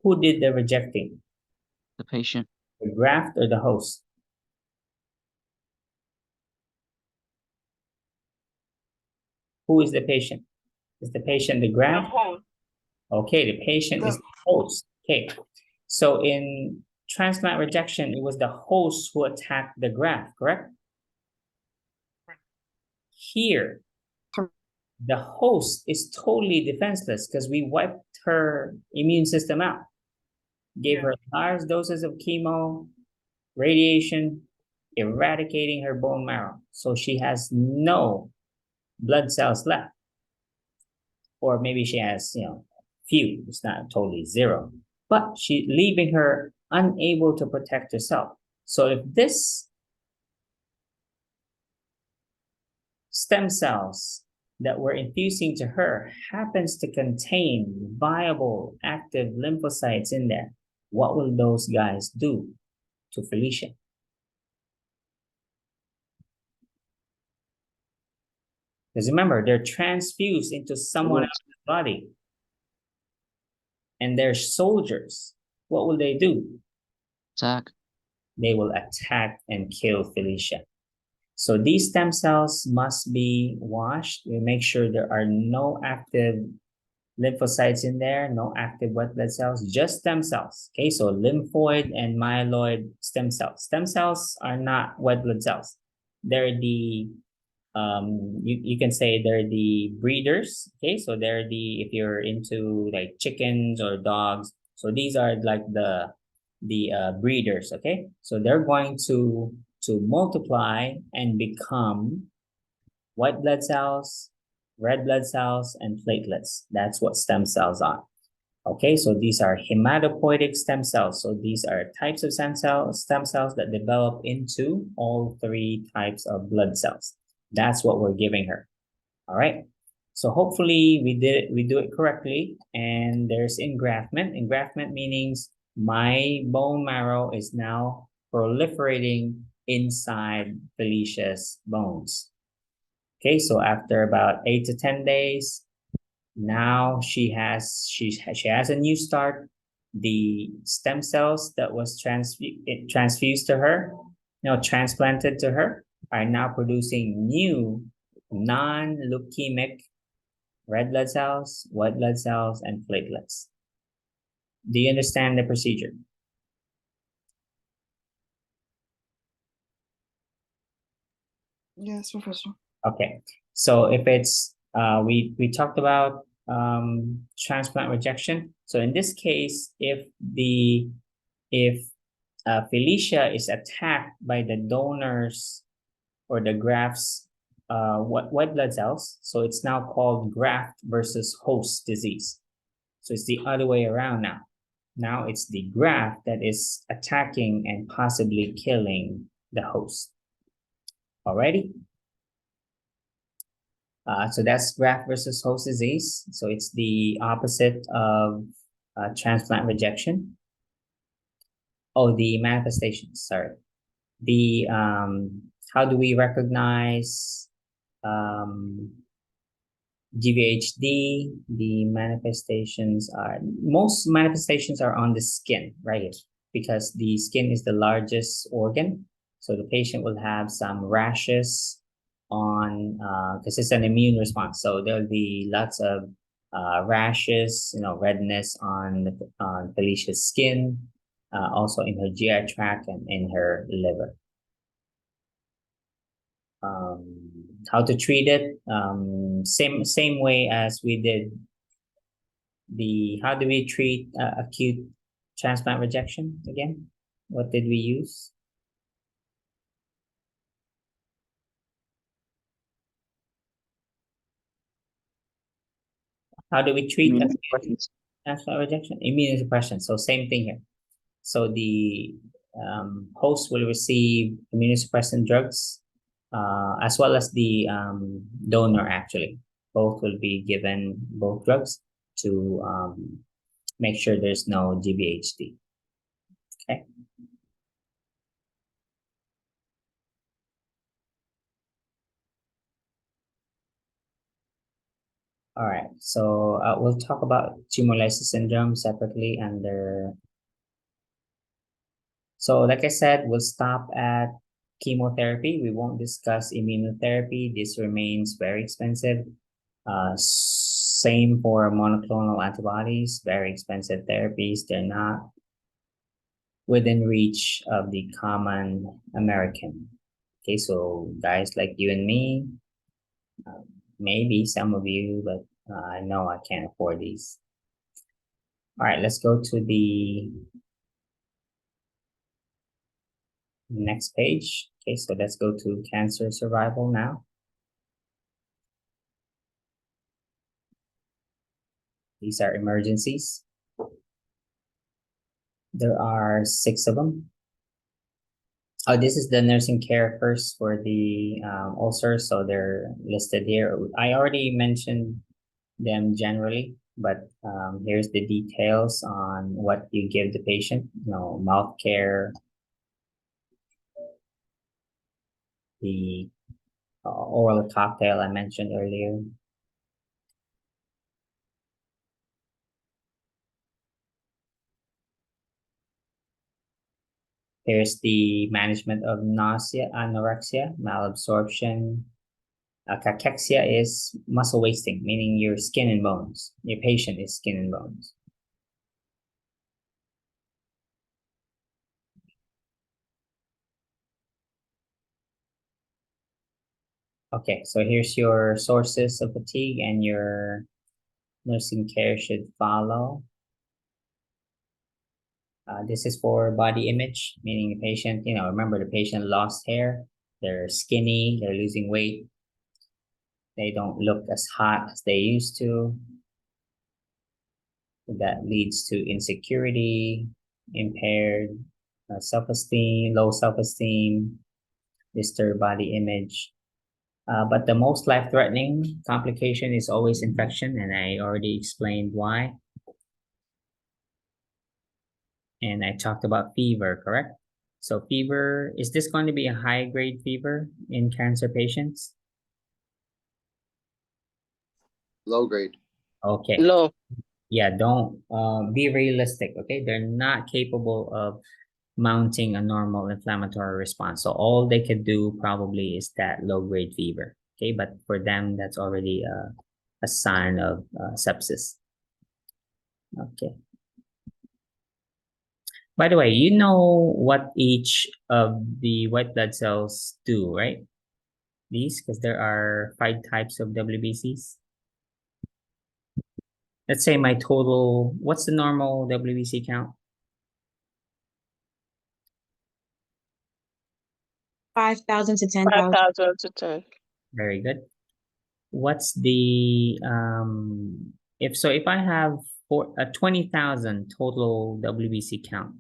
who did the rejecting? The patient. The graft or the host? Who is the patient? Is the patient the The graft? host. Okay, the patient is the host. Okay, so in transplant rejection, it was the host who attacked the graft, correct? Here, the host is totally defenseless because we wiped her immune system out. Gave her large doses of chemo, radiation, eradicating her bone marrow. So she has no blood cells left. Or maybe she has, few, it's not totally zero. But she leaving her unable to protect herself. So if this stem cells that we're infusing to her happens to contain viable active lymphocytes in there, what will those guys do to Felicia? Because remember, they're transfused into someone else's body. And they're soldiers. What will they do? Attack. They will attack and kill Felicia. So these stem cells must be washed. We make sure there are no active lymphocytes in there, no active white blood cells, just stem cells. Okay, so lymphoid and myeloid stem cells. Stem cells are not white blood cells. They're the you can say they're the breeders. Okay, so they're the, if you're into like chickens or dogs, so these are like the breeders. Okay, so they're going to multiply and become white blood cells, red blood cells, and platelets. That's what stem cells are. Okay, so these are hematopoietic stem cells. So these are types of stem cells that develop into all three types of blood cells. That's what we're giving her. All right. So hopefully we do it correctly. And there's engraftment. Engraftment means my bone marrow is now proliferating inside Felicia's bones. Okay, so after about 8 to 10 days, now she has a new start. The stem cells that was transfused to her, transplanted to her, are now producing new non-leukemic red blood cells, white blood cells, and platelets. Do you understand the procedure? Yes, Professor. Okay, so if it's we talked about transplant rejection. So in this case, if Felicia is attacked by the donors or the graft's white blood cells, so it's now called graft versus host disease. So it's the other way around now. Now it's the graft that is attacking and possibly killing the host. Alrighty? So that's graft versus host disease. So it's the opposite of transplant rejection. Oh, the manifestations, sorry. The, how do we recognize GVHD? The manifestations are, most manifestations are on the skin, right? Because the skin is the largest organ. So the patient will have some rashes on, because it's an immune response. So there'll be lots of rashes, redness on Felicia's skin, also in her GI tract and in her liver. How to treat it? Same way as we did how do we treat acute transplant rejection again? What did we use? How do we treat acute Immunosuppressants. transplant rejection? Immunosuppression. So same thing here. So the host will receive immunosuppressant drugs, as well as the donor actually. Both will be given both drugs to make sure there's no GVHD. Okay. All right, so we'll talk about tumor lysis syndrome separately under. So like I said, we'll stop at chemotherapy. We won't discuss immunotherapy. This remains very expensive. Same for monoclonal antibodies, very expensive therapies. They're not within reach of the common American. Okay, so guys like you and me, maybe some of you, but I know I can't afford these. All right, let's go to the next page. Okay, so let's go to cancer survival now. These are emergencies. There are 6 of them. Oh, this is the nursing care first for the ulcers, so they're listed here. I already mentioned them generally, but here's the details on what you give the patient. You know, mouth care, the oral cocktail I mentioned earlier. Here's the management of nausea, anorexia, malabsorption. Cachexia is muscle wasting, meaning your skin and bones. Your patient is skin and bones. Okay, so here's your sources of fatigue, and your nursing care should follow. This is for body image, meaning the patient, you know, remember the patient lost hair, they're skinny, they're losing weight, they don't look as hot as they used to. That leads to insecurity, impaired self-esteem, low self-esteem, disturbed body image. But the most life-threatening complication is always infection, and I already explained why. And I talked about fever, correct? So fever, is this going to be a high-grade fever in cancer patients? Low grade. Okay. Low. Yeah, don't be realistic, okay? They're not capable of mounting a normal inflammatory response. So all they could do probably is that low-grade fever, okay? But for them, that's already a sign of sepsis. Okay. By the way, you know what each of the white blood cells do, right? These, because there are 5 types of WBCs. Let's say my total, what's the normal WBC count? 5,000 to 10,000. 5,000 to 10. Very good. What's the, if I have 20,000 total WBC count,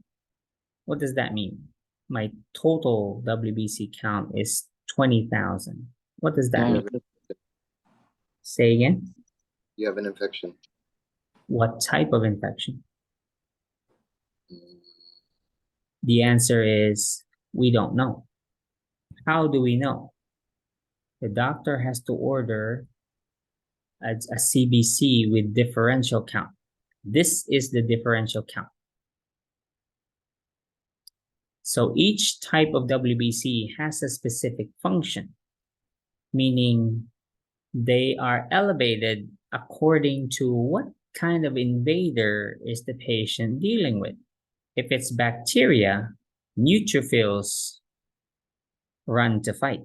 what does that mean? My total WBC count is 20,000. What does that mean? Say again. You have an infection. What type of infection? The answer is we don't know. How do we know? The doctor has to order a CBC with differential count. This is the differential count. So each type of WBC has a specific function, meaning they are elevated according to what kind of invader is the patient dealing with. If it's bacteria, neutrophils run to fight.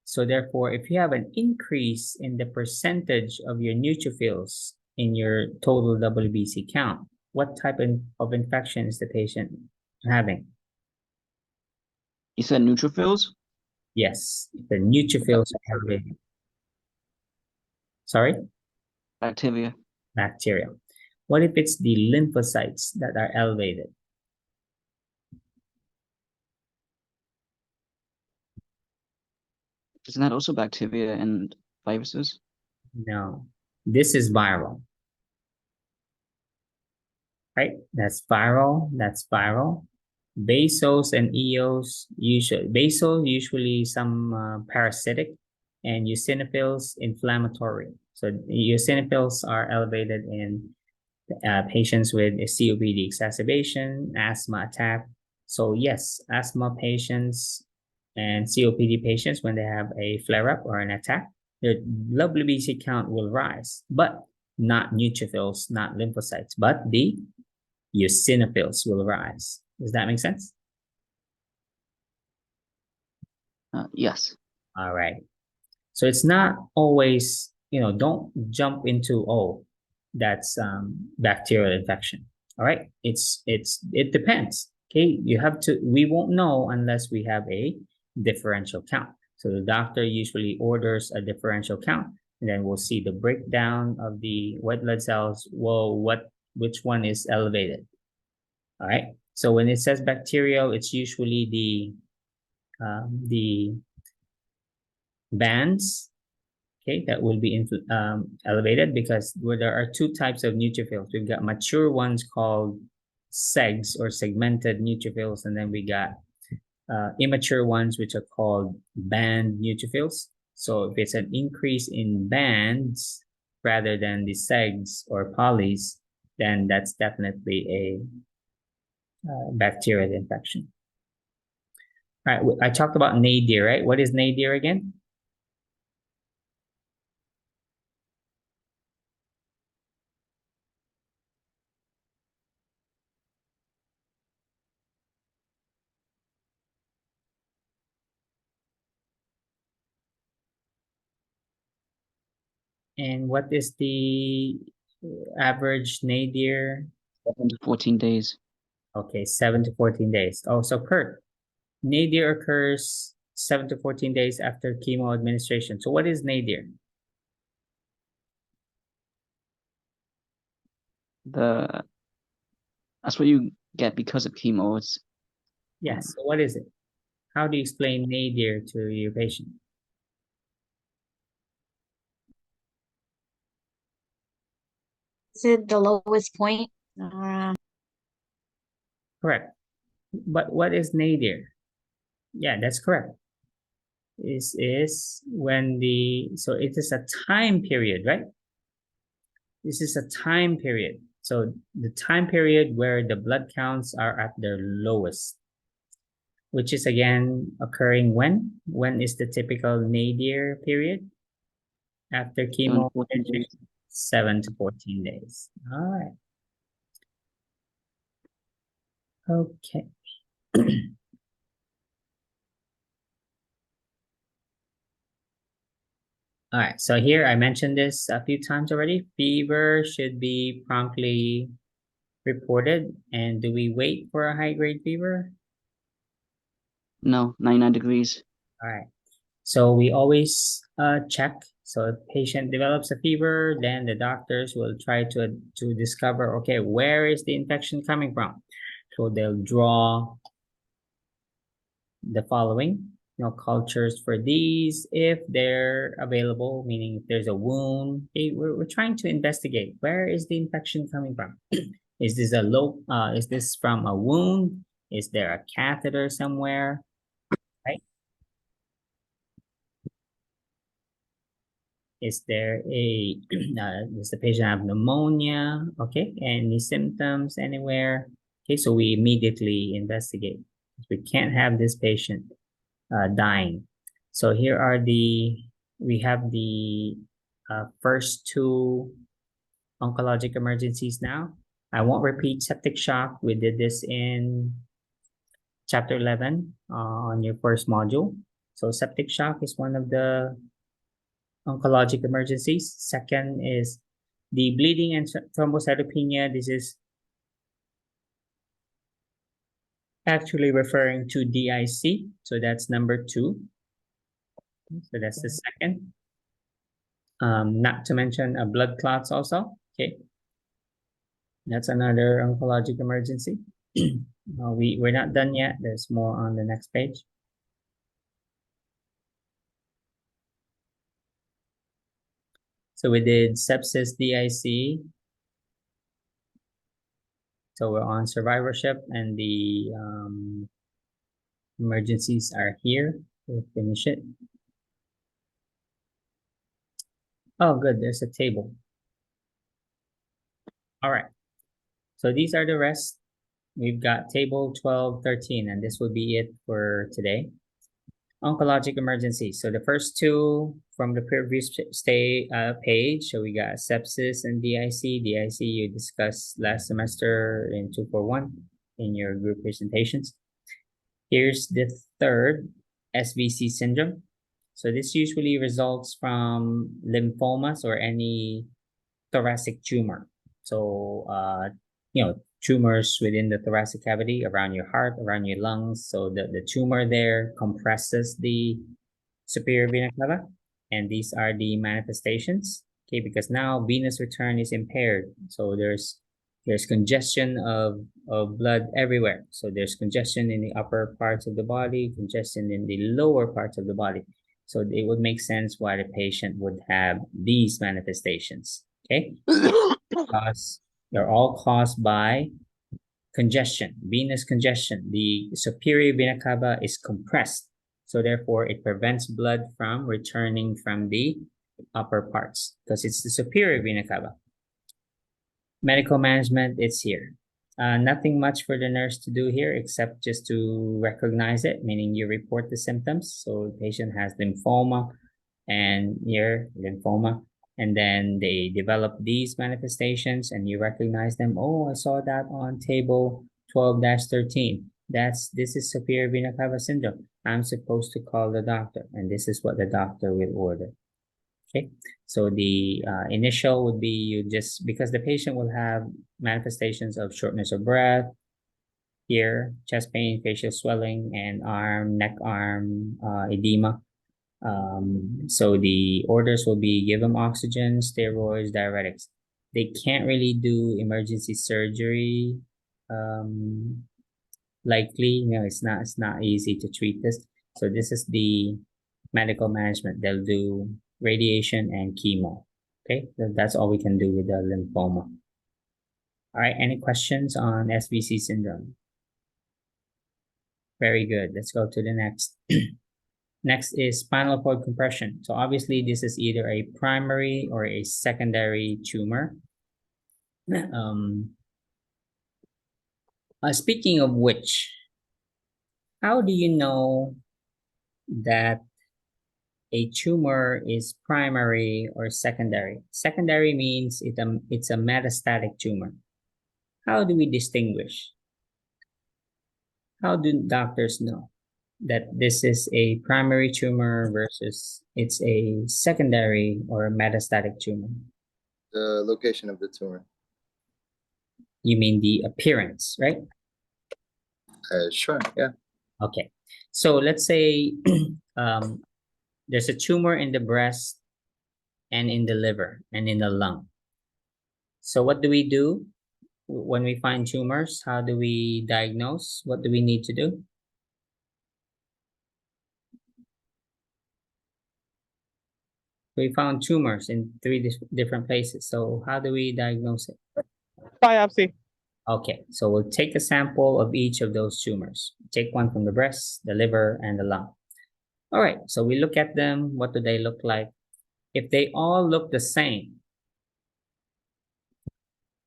So therefore, if you have an increase in the percentage of your neutrophils in your total WBC count. What type of infection is the patient having? You said neutrophils? Yes, the neutrophils are elevated. Sorry? Bacteria. Bacteria. What if it's the lymphocytes that are elevated? Isn't that also bacteria and viruses? No, this is viral. Right? That's viral. That's viral. Basals and eos usually some parasitic, and eosinophils inflammatory. So eosinophils are elevated in patients with a COPD exacerbation, asthma attack. So yes, asthma patients and COPD patients, when they have a flare-up or an attack, their WBC count will rise, but not neutrophils, not lymphocytes, but the eosinophils will rise. Does that make sense? Yes. All right. So it's not always, don't jump into, oh, that's bacterial infection. All right. It depends. Okay. We won't know unless we have a differential count. So the doctor usually orders a differential count, and then we'll see the breakdown of the white blood cells. Well, which one is elevated? All right. So when it says bacterial, it's usually the bands, okay, that will be elevated, because there are two types of neutrophils. We've got mature ones called segs or segmented neutrophils, and then we got immature ones, which are called band neutrophils. So if it's an increase in bands rather than the segs or polys, then that's definitely a bacterial infection. All right, I talked about nadir, right? What is nadir again? And what is the average nadir? 7 to 14 days. Okay, 7 to 14 days. Oh, so Kurt, nadir occurs 7 to 14 days after chemo administration. So what is nadir? That's what you get because of chemo. It's Yes, so what is it? How do you explain nadir to your patient? Is it the lowest point? Correct. But what is nadir? Yeah, that's correct. Is when so it is a time period, right? This is a time period. So the time period where the blood counts are at their lowest, which is again occurring when? When is the typical nadir period? After chemo, 7 to 14 days. All right. Okay. All right, so here I mentioned this a few times already. Fever should be promptly reported. And do we wait for a high-grade fever? No, 99 degrees. All right. So we always check. So if patient develops a fever, then the doctors will try to discover, okay, where is the infection coming from? So they'll draw the following, cultures for these if they're available, meaning if there's a wound. We're trying to investigate, where is the infection coming from? Is this from a wound? Is there a catheter somewhere? Right? Is there does the patient have pneumonia? Okay, any symptoms anywhere? Okay, so we immediately investigate. We can't have this patient dying. So here are we have the first two oncologic emergencies now. I won't repeat septic shock. We did this in chapter 11 on your first module. So septic shock is one of the oncologic emergencies. Second is The bleeding and thrombocytopenia, this is actually referring to DIC. So that's number 2. So that's the second. Not to mention blood clots also. Okay. That's another oncologic emergency. We're not done yet. There's more on the next page. So we did sepsis, DIC. So we're on survivorship, and the emergencies are here. We'll finish it. Oh, good. There's a table. All right. So these are the rest. We've got table 12, 13, and this will be it for today. Oncologic emergencies. So the first two from the previous page. So we got sepsis and DIC. DIC you discussed last semester in 241 in your group presentations. Here's the third, SVC syndrome. So this usually results from lymphomas or any thoracic tumor. So, tumors within the thoracic cavity, around your heart, around your lungs. So the tumor there compresses the superior vena cava, and these are the manifestations. Okay, because now venous return is impaired. So there's congestion of blood everywhere. So there's congestion in the upper parts of the body, congestion in the lower parts of the body. So it would make sense why the patient would have these manifestations. Okay, because they're all caused by congestion, venous congestion. The superior vena cava is compressed, so therefore it prevents blood from returning from the upper parts because it's the superior vena cava. Medical management, it's here. Nothing much for the nurse to do here except just to recognize it, meaning you report the symptoms. So the patient has lymphoma and here lymphoma, and then they develop these manifestations and you recognize them. Oh, I saw that on table 12-13. This is superior vena cava syndrome. I'm supposed to call the doctor, and this is what the doctor will order. Okay, so the initial would be because the patient will have manifestations of shortness of breath, here, chest pain, facial swelling, and neck-arm edema. So the orders will be give them oxygen, steroids, diuretics. They can't really do emergency surgery. Likely, it's not easy to treat this. So this is the medical management. They'll do radiation and chemo. Okay, that's all we can do with the lymphoma. All right, any questions on SVC syndrome? Very good. Let's go to the next. Next is spinal cord compression. So obviously this is either a primary or a secondary tumor. Speaking of which, how do you know that a tumor is primary or secondary? Secondary means it's a metastatic tumor. How do we distinguish? How do doctors know that this is a primary tumor versus it's a secondary or a metastatic tumor? The location of the tumor. You mean the appearance, right? Sure, yeah. Okay, so let's say there's a tumor in the breast and in the liver and in the lung. So what do we do when we find tumors? How do we diagnose? What do we need to do? We found tumors in 3 different places. So how do we diagnose it? Biopsy. Okay, so we'll take a sample of each of those tumors. Take one from the breast, the liver, and the lung. All right, so we look at them. What do they look like? If they all look the same,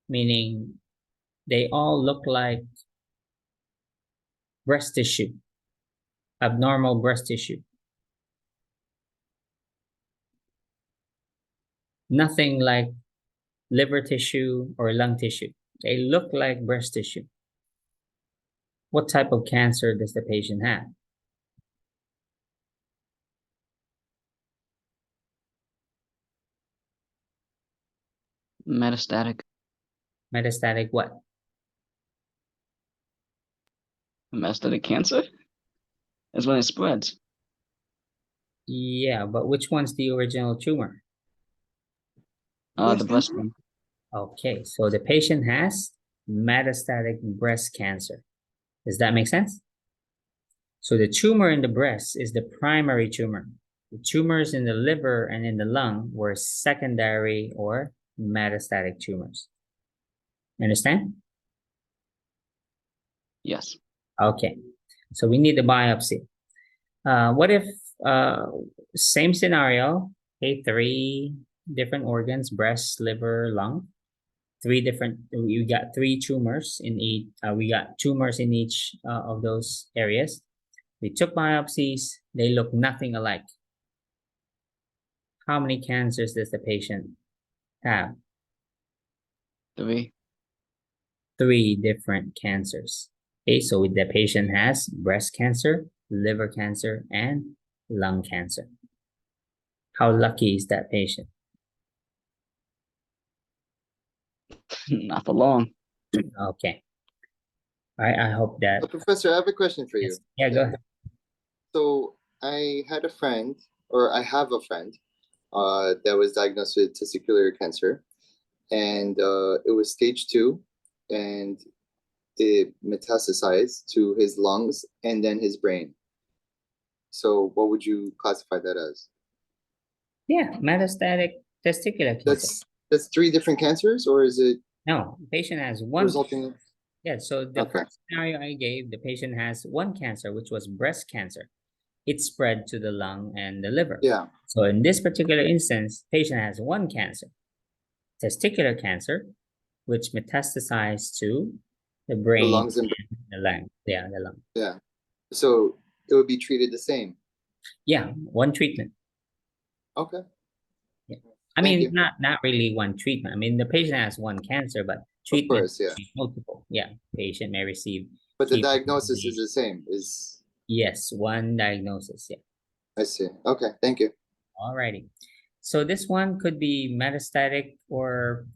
meaning they all look like breast tissue, abnormal breast tissue. Nothing like liver tissue or lung tissue. They look like breast tissue. What type of cancer does the patient have? Metastatic. Metastatic what? Metastatic cancer? That's when it spreads. Yeah, but which one's the original tumor? The Breast breast cancer? one. Okay, so the patient has metastatic breast cancer. Does that make sense? So the tumor in the breast is the primary tumor. The tumors in the liver and in the lung were secondary or metastatic tumors. Understand? Yes. Okay, so we need the biopsy. What if, same scenario, okay, 3 different organs, breast, liver, lung, we got 3 tumors in each, we got tumors in each of those areas. We took biopsies, they look nothing alike. How many cancers does the patient have? 3. 3 different cancers. Okay, so the patient has breast cancer, liver cancer, and lung cancer. How lucky is that patient? Not for long. Okay. All right, I hope that. Professor, I have a question for you. Yes. Yeah, go ahead. So I had a friend, or I have a friend, that was diagnosed with testicular cancer, and it was stage 2, and it metastasized to his lungs and then his brain. So what would you classify that as? Yeah, metastatic testicular cancer. That's 3 different cancers, or is it No, the patient has one. resulting? Yeah, so the Okay. first scenario I gave, the patient has one cancer, which was breast cancer. It spread to the lung and the liver. Yeah. So in this particular instance, patient has one cancer, testicular cancer, which metastasized to the brain, The lungs and the lung. Yeah, the lung. yeah. So it would be treated the same. Yeah, one treatment. Okay. I Thank mean, you. not really one treatment. I mean, the patient has one cancer, but treatment course, yeah. is multiple. Yeah, patient may receive. But the chemo- diagnosis is the same. Yes, one diagnosis. Yeah. I see. Okay, thank you. Alrighty. So this one could be metastatic or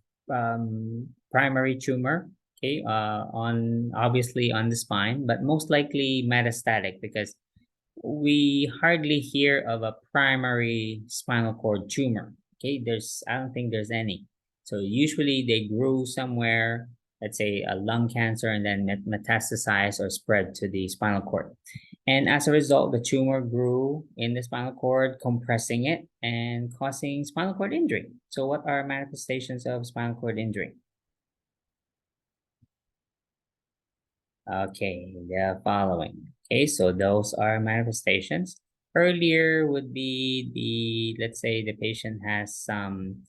primary tumor. Okay, obviously on the spine, but most likely metastatic because we hardly hear of a primary spinal cord tumor. Okay, I don't think there's any. So usually they grew somewhere, let's say a lung cancer, and then metastasize or spread to the spinal cord. And as a result, the tumor grew in the spinal cord, compressing it and causing spinal cord injury. So what are manifestations of spinal cord injury? Okay, the following. Okay, so those are manifestations. Earlier would be let's say the patient has some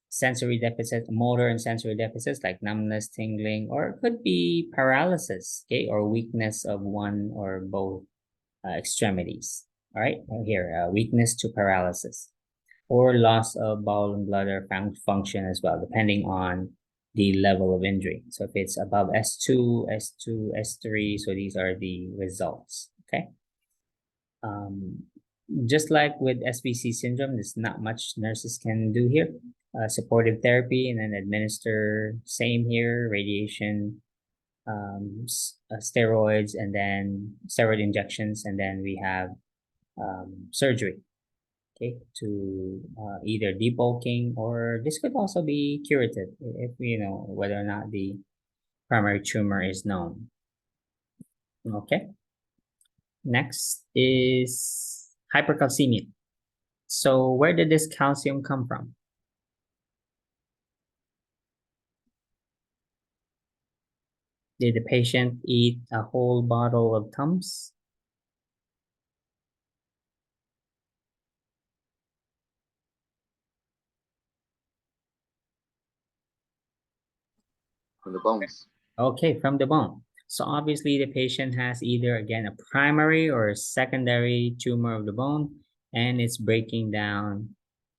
sensory deficit, motor and sensory deficits like numbness, tingling, or it could be paralysis, okay, or weakness of one or both extremities. All right, here, weakness to paralysis, or loss of bowel and bladder function as well, depending on the level of injury. So if it's above S2, S3, so these are the results, okay? Just like with SBC syndrome, there's not much nurses can do here. Supportive therapy and then administer, same here, radiation, steroids, and then steroid injections, and then we have surgery, okay, to either debulking, or this could also be curative if you know whether or not the primary tumor is known. Okay. Next is hypercalcemia. So where did this calcium come from? Did the patient eat a whole bottle of Tums? From the bones. Okay, from the bone. So obviously the patient has either, again, a primary or a secondary tumor of the bone, and it's breaking down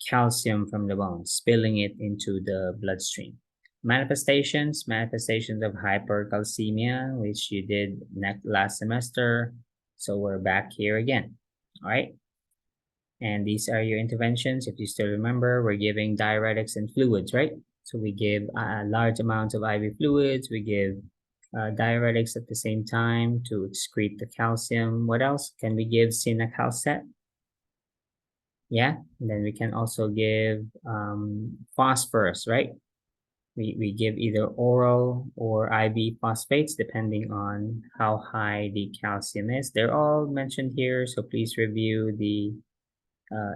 calcium from the bone, spilling it into the bloodstream. Manifestations of hypercalcemia, which you did last semester. So we're back here again. All right. And these are your interventions. If you still remember, we're giving diuretics and fluids, right? So we give large amounts of IV fluids. We give diuretics at the same time to excrete the calcium. What else? Can we give Cinacalcet? Yeah, and then we can also give phosphorus, right? We give either oral or IV phosphates depending on how high the calcium is. They're all mentioned here, so please review the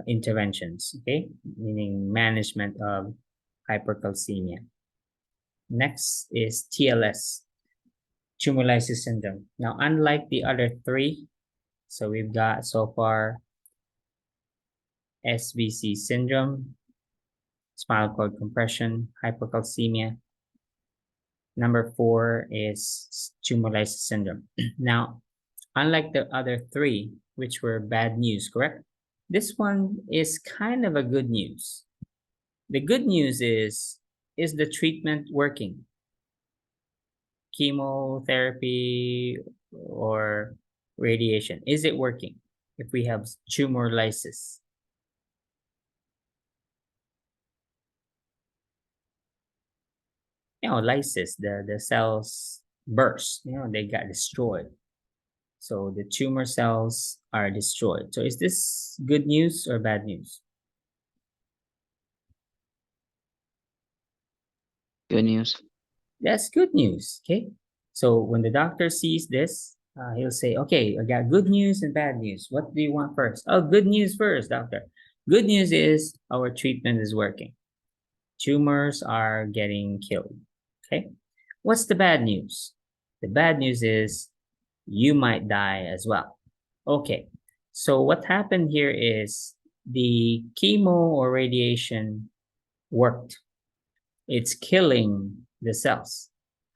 interventions, okay? Meaning management of hypercalcemia. Next is TLS, tumor lysis syndrome. Now, unlike the other three, so we've got so far SVC syndrome, spinal cord compression, hypercalcemia. Number 4 is tumor lysis syndrome. Now, unlike the other three, which were bad news, correct? This one is kind of a good news. The good news is the treatment working? Chemotherapy or radiation, is it working if we have tumor lysis? Lysis, the cells burst, they got destroyed. So the tumor cells are destroyed. So is this good news or bad news? Good news. That's good news, okay? So when the doctor sees this, he'll say, okay, I got good news and bad news. What do you want first? Oh, good news first, doctor. Good news is our treatment is working. Tumors are getting killed, okay? What's the bad news? The bad news is you might die as well. Okay, so what happened here is the chemo or radiation worked. It's killing the cells.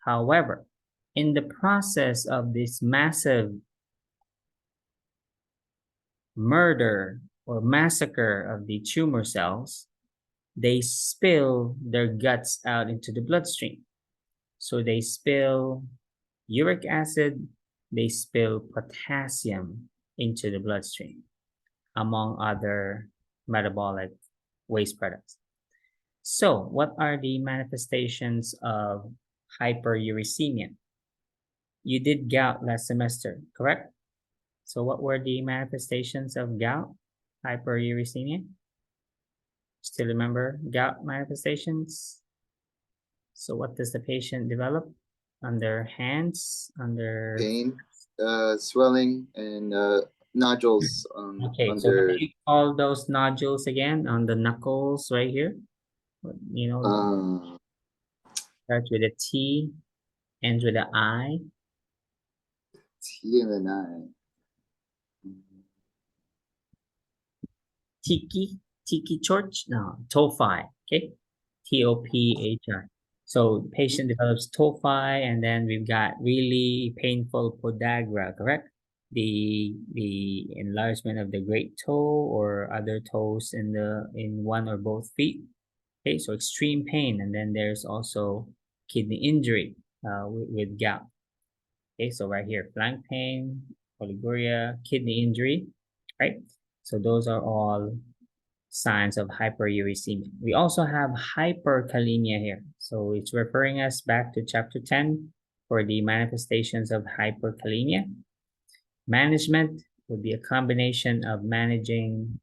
However, in the process of this massive murder or massacre of the tumor cells, they spill their guts out into the bloodstream. So they spill uric acid, they spill potassium into the bloodstream, among other metabolic waste products. So what are the manifestations of hyperuricemia? You did gout last semester, correct? So what were the manifestations of gout, hyperuricemia? Still remember gout manifestations? So what does the patient develop? On their hands, under Pain, swelling, and nodules okay, on so what their do you call those nodules again? On the knuckles right here? Starts with a T, ends with an I. T and an I. Tiki Church? No, tophi, okay? T-O-P-H-I. So patient develops tophi, and then we've got really painful podagra, correct? The enlargement of the great toe or other toes in one or both feet. Okay, so extreme pain, and then there's also kidney injury with gout. Okay, so right here, flank pain, oliguria, kidney injury, right? So those are all signs of hyperuricemia. We also have hyperkalemia here. So it's referring us back to chapter 10 for the manifestations of hyperkalemia. Management would be a combination of managing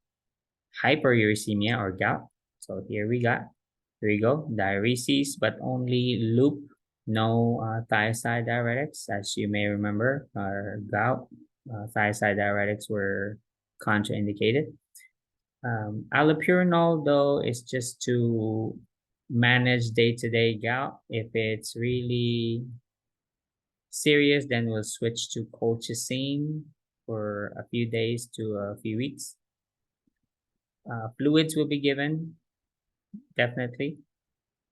hyperuricemia or gout. So here we go, diuresis, but only loop, no thiazide diuretics. As you may remember, our gout, thiazide diuretics were contraindicated. Allopurinol, though, is just to manage day-to-day gout. If it's really serious, then we'll switch to colchicine for a few days to a few weeks. Fluids will be given, definitely.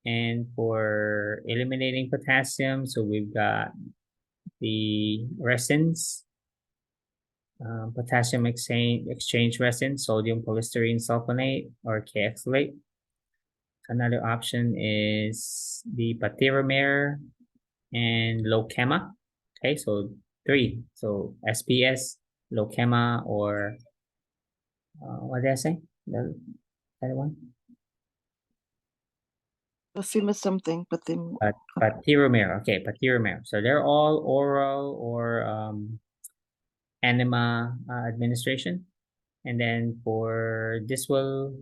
And for eliminating potassium, so we've got the resins, potassium exchange resin, sodium polystyrene sulfonate or K-exolate. Another option is the patiromer and Lochema. Okay, so 3. So SPS, Lochema, or What did I say? The other one? Pacema something, Patiromer. Okay, patiromer. So they're all oral or enema administration. And then for this will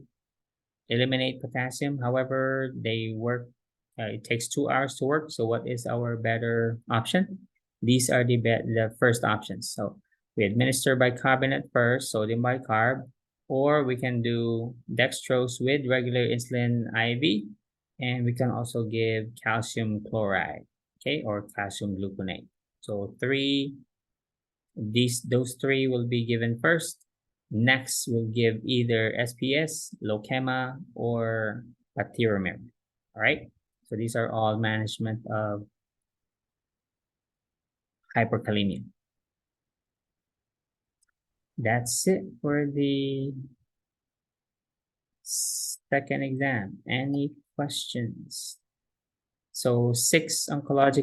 eliminate potassium. However, they work, it takes 2 hours to work. So what is our better option? These are the first options. So we administer bicarbonate first, sodium bicarb, or we can do dextrose with regular insulin IV, and we can also give calcium chloride, okay, or calcium gluconate. So those three will be given first. Next, we'll give either SPS, Lochema, or Patiromer. All right. So these are all management of hyperkalemia. That's it for the second exam. Any questions? So 6 oncologic